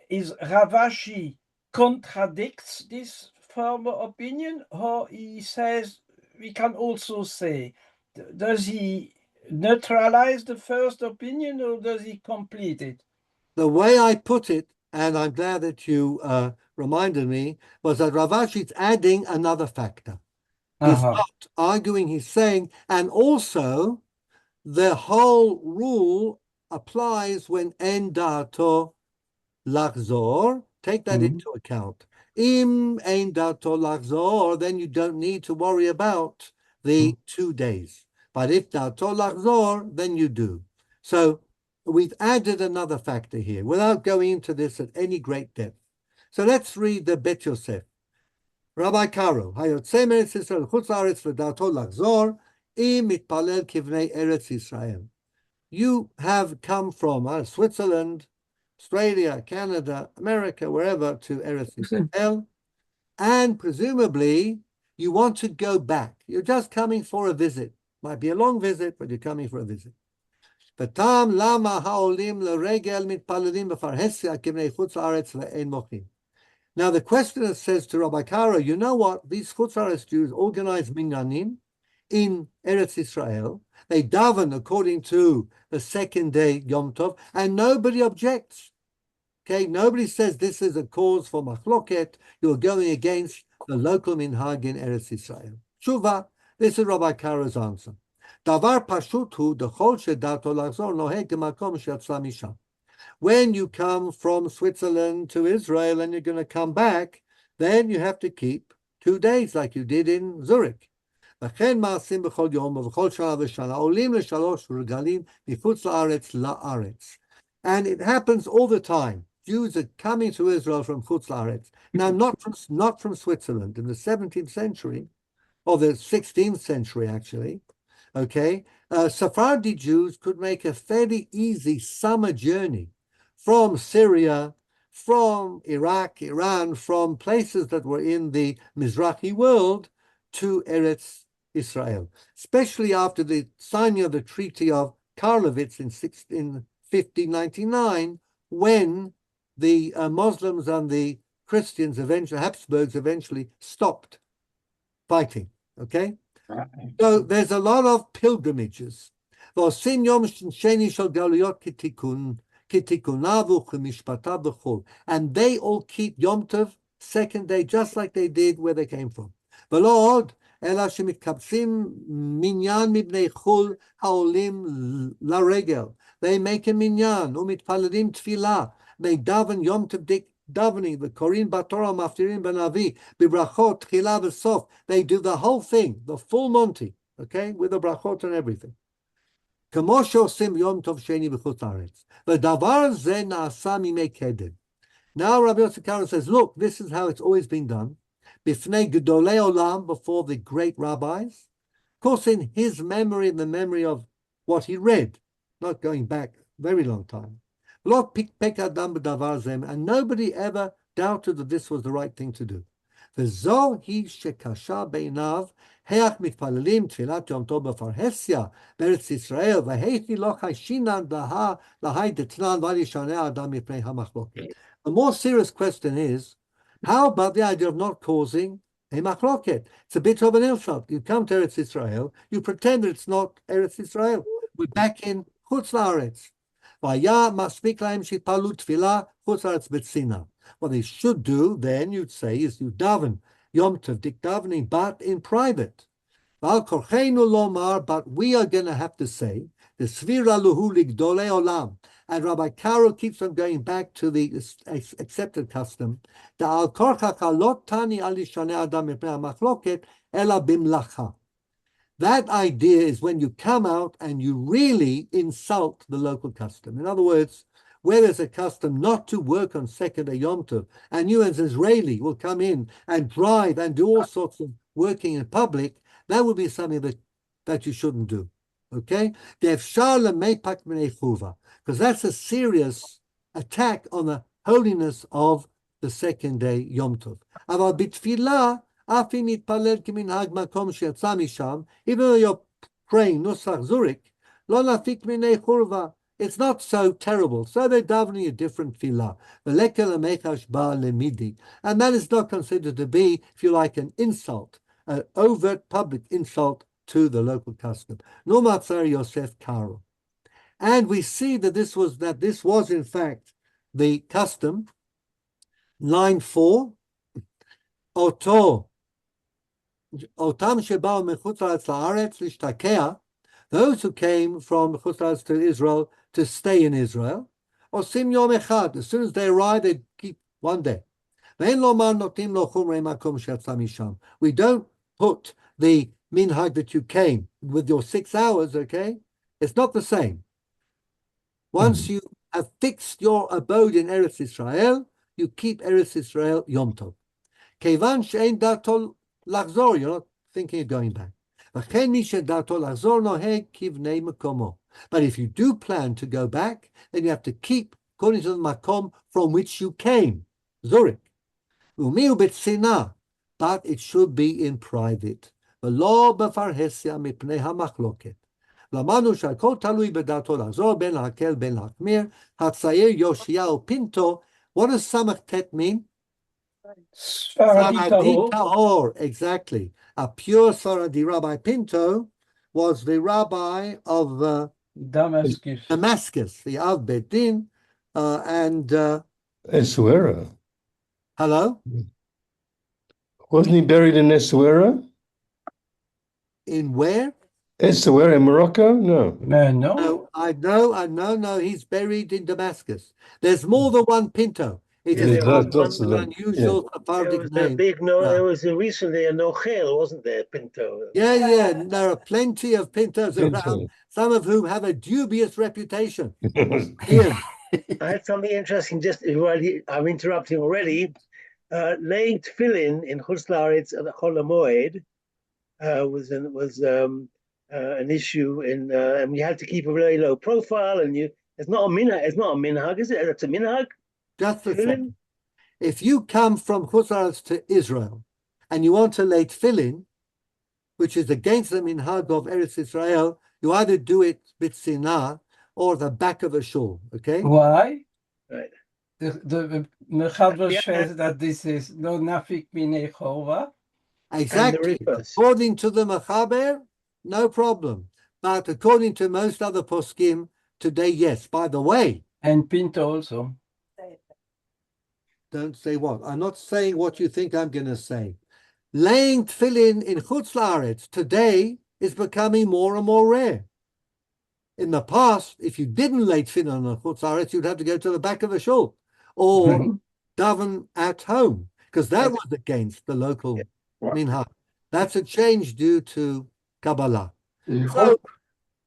Is Ravashi contradicts this former opinion, or he says we can also say? Does he neutralize the first opinion, or does he complete it? The way I put it, and I'm glad that you reminded me, was that Ravashi is adding another factor. He's not arguing, he's saying, and also the whole rule applies when en dato lachzor. Take that into account. Im en dato lachzor, then you don't need to worry about the 2 days. But if dato lachzor, then you do. So we've added another factor here without going into this at any great depth. So let's read the Bet Yosef. Rabbi Karo, Hayotze Meretz Yisrael Chutz Haaretz v'dato lachzor im mitpalel kivnei Eretz Yisrael. You have come from Switzerland, Australia, Canada, America, wherever, to Eretz Yisrael, and presumably you want to go back. You're just coming for a visit. Might be a long visit, but you're coming for a visit. וטעם למה העולים לרגל מתפללים בפרהסיה כבני חוץ לארץ ואין מוחים. Now the questioner says to Rabbi Karo, you know what? These Chutz La'aretz Jews organize minyanim in Eretz Israel. They daven according to the second day Yom Tov, and nobody objects. Okay, nobody says this is a cause for machloket. You're going against the local minhag in Eretz Israel. Tshuva, this is Rabbi Karo's answer. Davar pashut hu dechol shedato lachzor noheg k'makom sheyatzah misham. When you come from Switzerland to Israel and you're going to come back, then you have to keep 2 days like you did in Zurich. וכן מעשים בכל יום ובכל שנה ושנה עולים לשלוש רגלים מחוץ לארץ לארץ. And it happens all the time. Jews are coming to Israel from Chutz La'aretz. Now, not from Switzerland. In the 17th century, or the 16th century, actually, okay, Sephardi Jews could make a fairly easy summer journey from Syria, from Iraq, Iran, from places that were in the Mizrahi world to Eretz Israel, especially after the signing of the Treaty of Karlovitz in 1599, when the Muslims and the Christians eventually, Habsburgs eventually stopped fighting, okay? So there's a lot of pilgrimages. ועושים יום שני של גלויות כתיקוניו וכמשפטיו וכו'. And they all keep Yom Tov, second day, just like they did where they came from. ולא עוד, אלא שמתקבצים מניין מבני חו"ל העולים לרגל. They make a minyan, ומתפללים תפילה. They daven Yom Tov davening, the Korin Batorah, Maftirin Banavi, Bibrachot, Tchila v'Sof. They do the whole thing, the full Monty, okay, with the brachot and everything. כמו שעושים יום טוב שני בחוץ לארץ. ודבר זה נעשה מימי קדם. Now Rabbi Yosef Karo says, look, this is how it's always been done. בפני גדולי עולם, before the great rabbis. Of course, in his memory, in the memory of what he read, not going back a very long time. לא פקפק אדם בדבר זה, and nobody ever doubted that this was the right thing to do. וזו היא שקשה בעיניו, היח מתפללים תפילת יום טוב בפרהסיה, בארץ ישראל, והיכי לא חיישינן להי דתנן ואל ישנה אדם מפני המחלוקת. The more serious question is, how about the idea of not causing a machloket? It's a bit of an insult. You come to Eretz Israel, you pretend that it's not Eretz Israel. We're back in Chutz La'aretz. והיה מספיק להם שיתפללו תפילה חוץ לארץ בצינה. What they should do then, you'd say, is you daven Yom Tov, dik davening, but in private. ועל כורחנו לומר, but we are going to have to say, the סבירה להו לגדולי עולם. And Rabbi Karo keeps on going back to the accepted custom, דעל כורחך לא תני על ישנה אדם מפני המחלוקת, אלא במלאכה. That idea is when you come out and you really insult the local custom. In other words, where there's a custom not to work on second day Yom Tov, and you as Israeli will come in and drive and do all sorts of working in public, that would be something that you shouldn't do. Okay? Because that's a serious attack on the holiness of the second day Yom Tov. אבל בתפילה אף אם יתפלל כמנהג מקום שיצא משם, even though you're praying נוסח זוריק, לא נפיק מיני חורבה. It's not so terrible. So they're davening a different tefillah. And that is not considered to be, if you like, an insult, an overt public insult to the local custom. No Matzar Yosef Karo. And we see that this was in fact the custom. Line 4. Otam שבאו מחוץ לארץ להשתקע, those who came from Chutz La'aretz to Israel to stay in Israel, עושים יום אחד. As soon as they arrive, they keep 1 day. ואין לומר נותנים לו חומרי מקום שיצא משם. We don't put the minhag that you came with your 6 hours, okay? It's not the same. Once you have fixed your abode in Eretz Israel, you keep Eretz Israel Yom Tov. כיוון שאין דעתו לחזור, you're not thinking of going back. וכן מי שדעתו לחזור נוהג כבני מקומו. But if you do plan to go back, then you have to keep according to the makom from which you came, Zurich. ומי הוא בצנעה, but it should be in private. ולא בפרהסיה מפני המחלוקת. למדנו שהכל תלוי בדעתו לעזור, בין להקל בין להחמיר. הצעיר יאשיהו פינטו, what does ס"ט mean? Sfaradi Tahor. Tahor, exactly. A pure Saradi Rabbi Pinto was the rabbi of Damascus. Damascus, the Av Bet Din, and Essaouira. hello? Wasn't he buried in Essaouira? In where? Essaouira in Morocco? No. No. No, I know, he's buried in Damascus. There's more than one Pinto. It Yeah, is there was lots of an them. unusual There Sephardic was name. a big there was recently a Nochel, wasn't there, Pinto? Yeah, there are plenty of Pintos Pinto. around, some of whom have a dubious reputation. Ian, I had something interesting just while I'm interrupting already. Laying tefillin in Chutz La'aretz at the Chol HaMoed was an issue and you had to keep a very low profile, and it's not a minhag, is it? It's a minhag. just a second. If you come from Chutz La'aretz to Israel and you want to lay tefillin, which is against the minhag of Eretz Israel, you either do it b'tzinah or the back of a shul, okay? Why? Right. The Mechaber says that this is no nafik minei chova. Exactly. According to the Mechaber, no problem. But according to most other poskim today, yes. By the way, And Pinto also. don't say what. I'm not saying what you think I'm going to say. Laying tefillin in Chutz La'aretz today is becoming more and more rare. In the past, if you didn't lay tefillin on Chutz La'aretz, you'd have to go to the back of a shul or daven at home, because that was against the local minhag. That's a change due to Kabbalah. In Chutz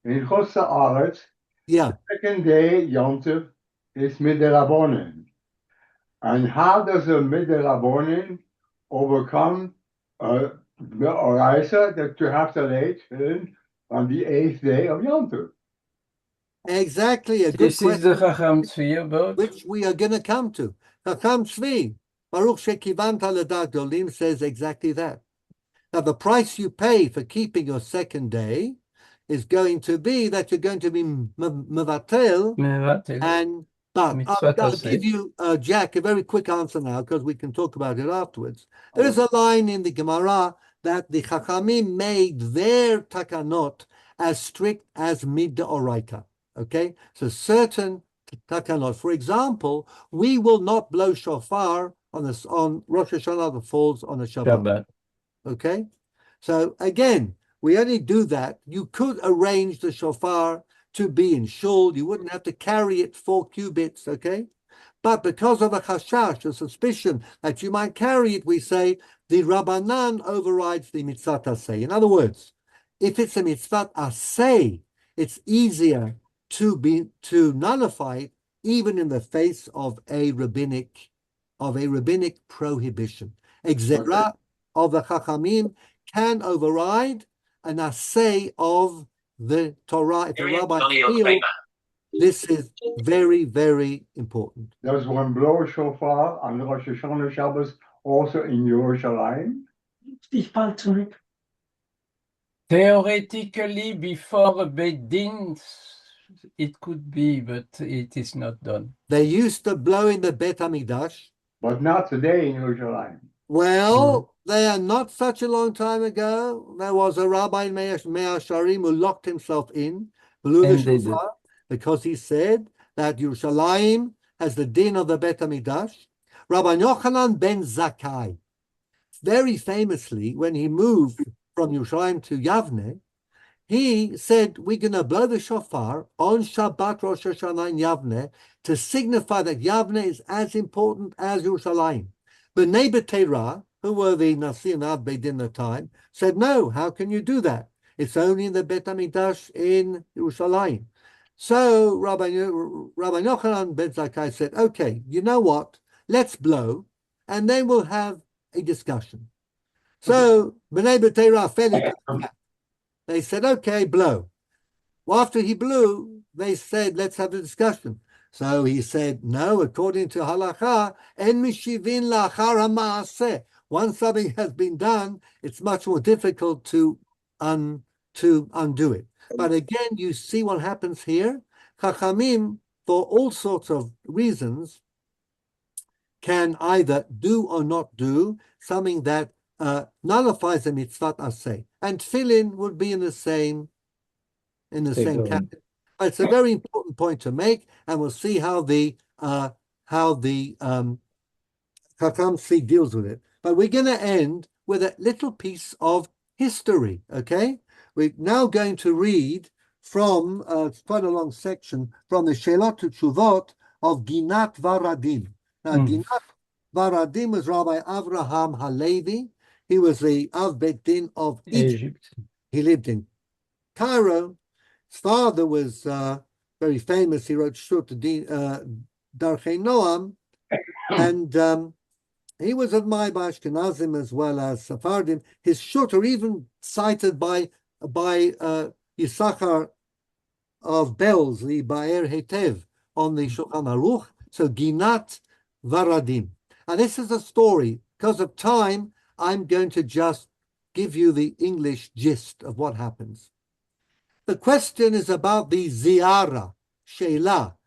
La'aretz, yeah, the second day Yom Tov is Midirabonin. And how does a Midirabonin overcome the oraisa that you have to lay tefillin on the 8th day of Yom Tov? Exactly. A good This is the question, Chacham Tzvi about. which we are going to come to. Chacham Tzvi, Baruch Shekivanta L'Dat Golim, says exactly that. Now, the price you pay for keeping your second day is going to be that you're going to be mevatel, and but I'll give you, Jack, a very quick answer now, because we can talk about it afterwards. There is a line in the Gemara that the Chachamim made their takanot as strict as mid'oraita. Okay, so certain takanot, for example, we will not blow shofar on Rosh Hashanah that falls on a Shabbat. Okay, so again, we only do that. You could arrange the shofar to be in shul. You wouldn't have to carry it 4 cubits, okay? But because of a chashash, a suspicion that you might carry it, we say the Rabbanan overrides the mitzvah aseh. In other words, if it's a mitzvah aseh, it's easier to nullify it even in the face of a rabbinic prohibition. A gzera of the chachamim can override an aseh of the Torah. If the rabbi feels this is very, very important. Does one blow shofar on Rosh Hashanah Shabbos also in Yerushalayim? Theoretically, before Beit Din, it could be, but it is not done. They used to blow in the Bet HaMikdash. But not today in Yerushalayim. Well, they are not such a long time ago. There was a rabbi in Mea Sharim who locked himself in, blew the shofar, because he said that Yerushalayim has the din of the Bet HaMikdash. Rabbi Yochanan ben Zakkai, very famously, when he moved from Yerushalayim to Yavne, he said, we're going to blow the shofar on Shabbat Rosh Hashanah in Yavne to signify that Yavne is as important as Yerushalayim. B'nai B'Teirah, who were the Nasi and Av Beit Din at the time, said, no, how can you do that? It's only in the Bet HaMikdash in Yerushalayim. So Rabbi Yochanan ben Zakkai said, okay, you know what? Let's blow, and then we'll have a discussion. So B'nai B'Teirah fell into the trap. They said, okay, blow. Well, after he blew, they said, let's have a discussion. So he said, no, according to halakha, en mishivin la'achar ha'ma'aseh. Once something has been done, it's much more difficult to undo it. But again, you see what happens here. Chachamim, for all sorts of reasons, can either do or not do something that nullifies the mitzvah aseh. And tefillin would be in the same category. It's a very important point to make, and we'll see how the Chacham Tzvi deals with it. But we're going to end with a little piece of history. Okay, we're now going to read from quite a long section from the Shelat Tshuvot of Ginat Varadim. Now, Ginat Varadim was Rabbi Avraham Halevi. He was the Av Bet Din of Egypt. He lived in Cairo. His father was very famous. He wrote Shut Darchei Noam, and he was admired by Ashkenazim as well as Sephardim. His Shut are even cited by Yisachar of Belz, the Ba'er Hetev, on the Shulchan Aruch. So Ginat Varadim. And this is a story. Because of time, I'm going to just give you the English gist of what happens. The question is about the Ziara, Sheila.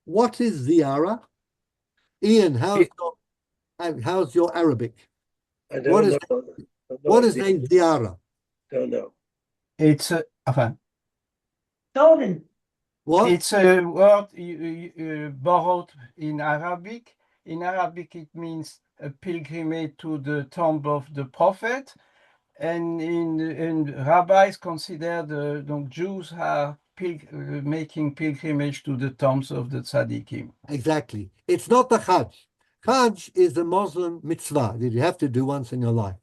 What is Ziara? Ian, how's your Arabic? I don't know. What is a Ziara? Don't know. It's What? It's a word borrowed in Arabic. In Arabic, it means a pilgrimage to the tomb of the prophet. And in rabbis consider the Jews are making pilgrimage to the tombs of the tzaddikim. Exactly. It's not the Hajj. Hajj is a Muslim mitzvah that you have to do once in your life.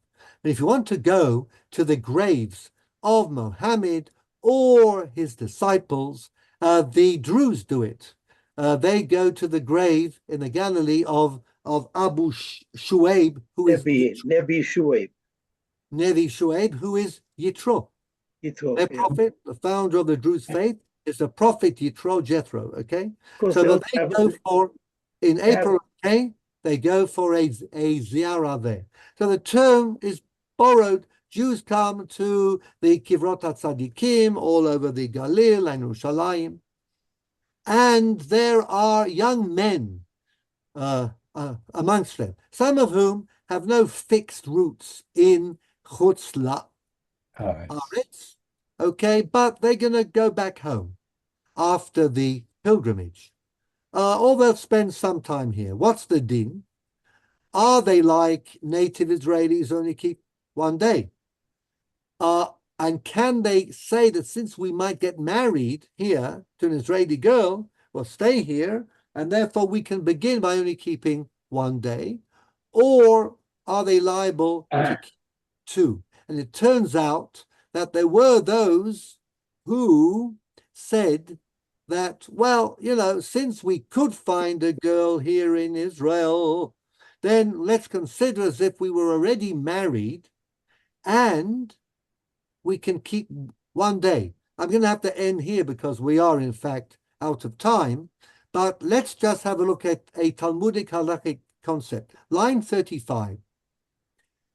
But if you want to go to the graves of Muhammad or his disciples, the Druze do it. They go to the grave in the Galilee of Abu Shuaib, who is Nebi Shuaib. Nevi Shuaib, who is Yitro. Their prophet, the founder of the Druze faith, is the prophet Yitro Jethro. Okay, so that they go for in April. Okay, they go for a ziarah there. So the term is borrowed. Jews come to the Kivrot HaTzadikim all over the Galil and Yerushalayim, and there are young men amongst them, some of whom have no fixed roots in Chutz La'aretz, okay, but they're going to go back home after the pilgrimage, or they'll spend some time here. What's the din? Are they like native Israelis who only keep one day? And can they say that since we might get married here to an Israeli girl, we'll stay here, and therefore we can begin by only keeping one day? Or are they liable to keep two? And it turns out that there were those who said that, well, since we could find a girl here in Israel, then let's consider as if we were already married and we can keep one day. I'm going to have to end here because we are, in fact, out of time. But let's just have a look at a Talmudic halachic concept. Line 35.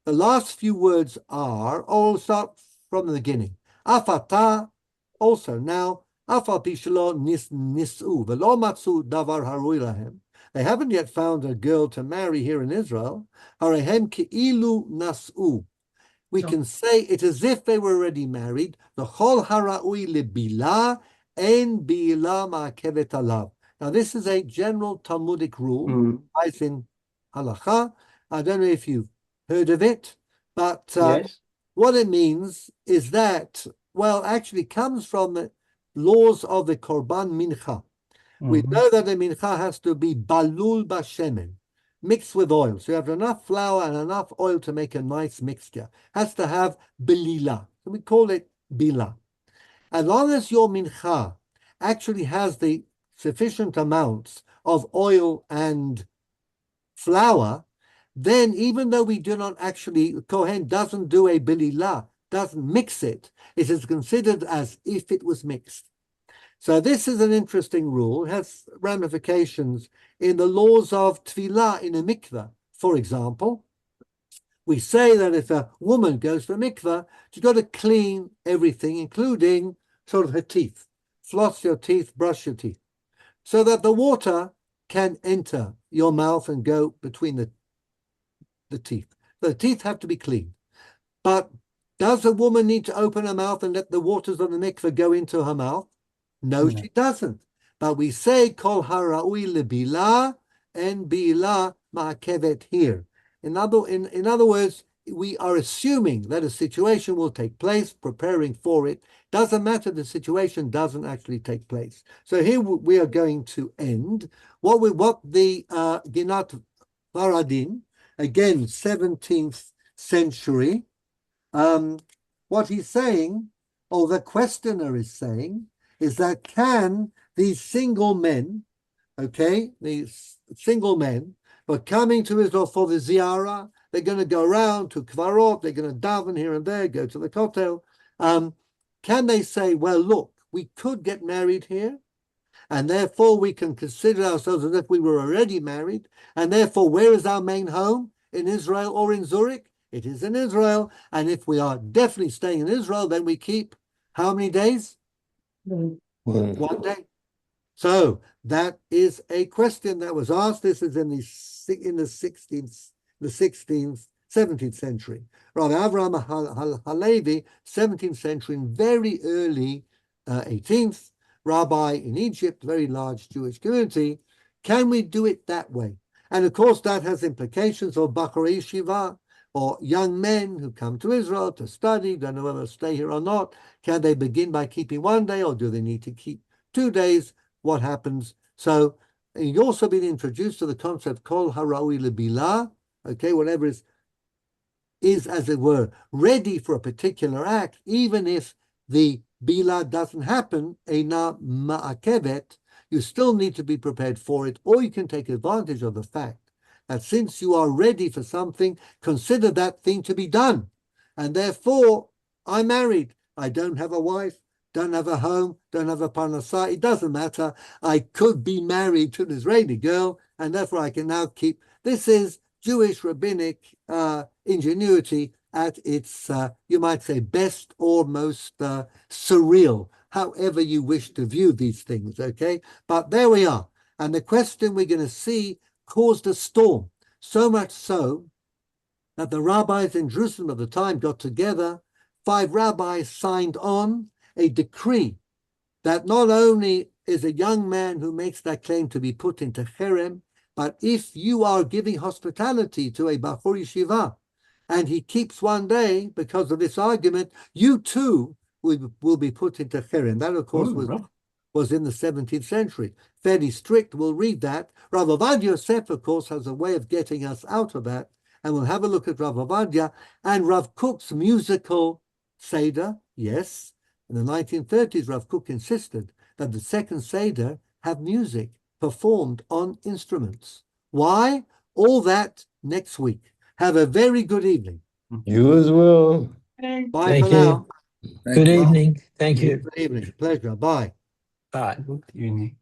The last few words are, I'll start from the beginning. Afata, also now, afal pishlo nis'u, velo matzu davar harui lahem. They haven't yet found a girl to marry here in Israel. Harehem ki'ilu nas'u. We can say it as if they were already married. The chol hara'ui lebila en bila ma'akevet alav. Now, this is a general Talmudic rule, as in halacha. I don't know if you've heard of it, but Yes. what it means is that, well, actually comes from the laws of the Korban Mincha. We know that the Mincha has to be balul bashemen, mixed with oil. So you have enough flour and enough oil to make a nice mixture. Has to have belila. So we call it bila. As long as your mincha actually has the sufficient amounts of oil and flour, then even though we do not actually, Kohen doesn't do a belila, doesn't mix it, it is considered as if it was mixed. So this is an interesting rule. It has ramifications in the laws of tefillah in a mikveh. For example, we say that if a woman goes to a mikveh, she's got to clean everything, including sort of her teeth. Floss your teeth, brush your teeth, so that the water can enter your mouth and go between the teeth. The teeth have to be clean. But does a woman need to open her mouth and let the waters of the mikveh go into her mouth? No, she doesn't. But we say kol hara'ui lebila and bila ma'akevet here. In other words, we are assuming that a situation will take place, preparing for it. Doesn't matter, the situation doesn't actually take place. So here we are going to end what the Ginat Varadin, again 17th century. What he's saying, or the questioner is saying, is that can these single men, these single men, were coming to Israel for the ziyarah, they're going to go around to Kvarot, they're going to daven here and there, go to the Kotel. Can they say, well, look, we could get married here, and therefore we can consider ourselves as if we were already married, and therefore where is our main home? In Israel or in Zurich? It is in Israel, and if we are definitely staying in Israel, then we keep how many days? 1 day. So that is a question that was asked. This is in the 17th century. Rabbi Avraham Halevi, 17th century, and very early 18th, rabbi in Egypt, very large Jewish community. Can we do it that way? And of course, that has implications of Bachurei Yeshiva, or young men who come to Israel to study, don't know whether to stay here or not. Can they begin by keeping 1 day, or do they need to keep 2 days? What happens? So you've also been introduced to the concept kol haraui lebila, whatever is as it were ready for a particular act, even if the bila doesn't happen, eina ma'akevet, you still need to be prepared for it, or you can take advantage of the fact that since you are ready for something, consider that thing to be done. And therefore, I'm married. I don't have a wife, don't have a home, don't have a parnasah. It doesn't matter. I could be married to an Israeli girl, and therefore I can now keep. This is Jewish rabbinic ingenuity at its, you might say, best or most surreal, however you wish to view these things, But there we are. And the question we're going to see caused a storm, so much so that the rabbis in Jerusalem at the time got together. 5 rabbis signed on a decree that not only is a young man who makes that claim to be put into cherem, but if you are giving hospitality to a Bachur Yeshiva and he keeps 1 day because of this argument, you too will be put into cherem. That, of course, was in the 17th century. Fairly strict, we'll read that. Rav Ovadia Yosef, of course, has a way of getting us out of that, and we'll have a look at Rav Ovadia and Rav Kook's musical Seder. Yes, in the 1930s, Rav Kook insisted that the second Seder have music performed on instruments. Why? All that next week. Have a very good evening. You as well. Bye Thank for you. now. Good evening. Thank you. Good evening. Pleasure. Bye. Bye. Good evening.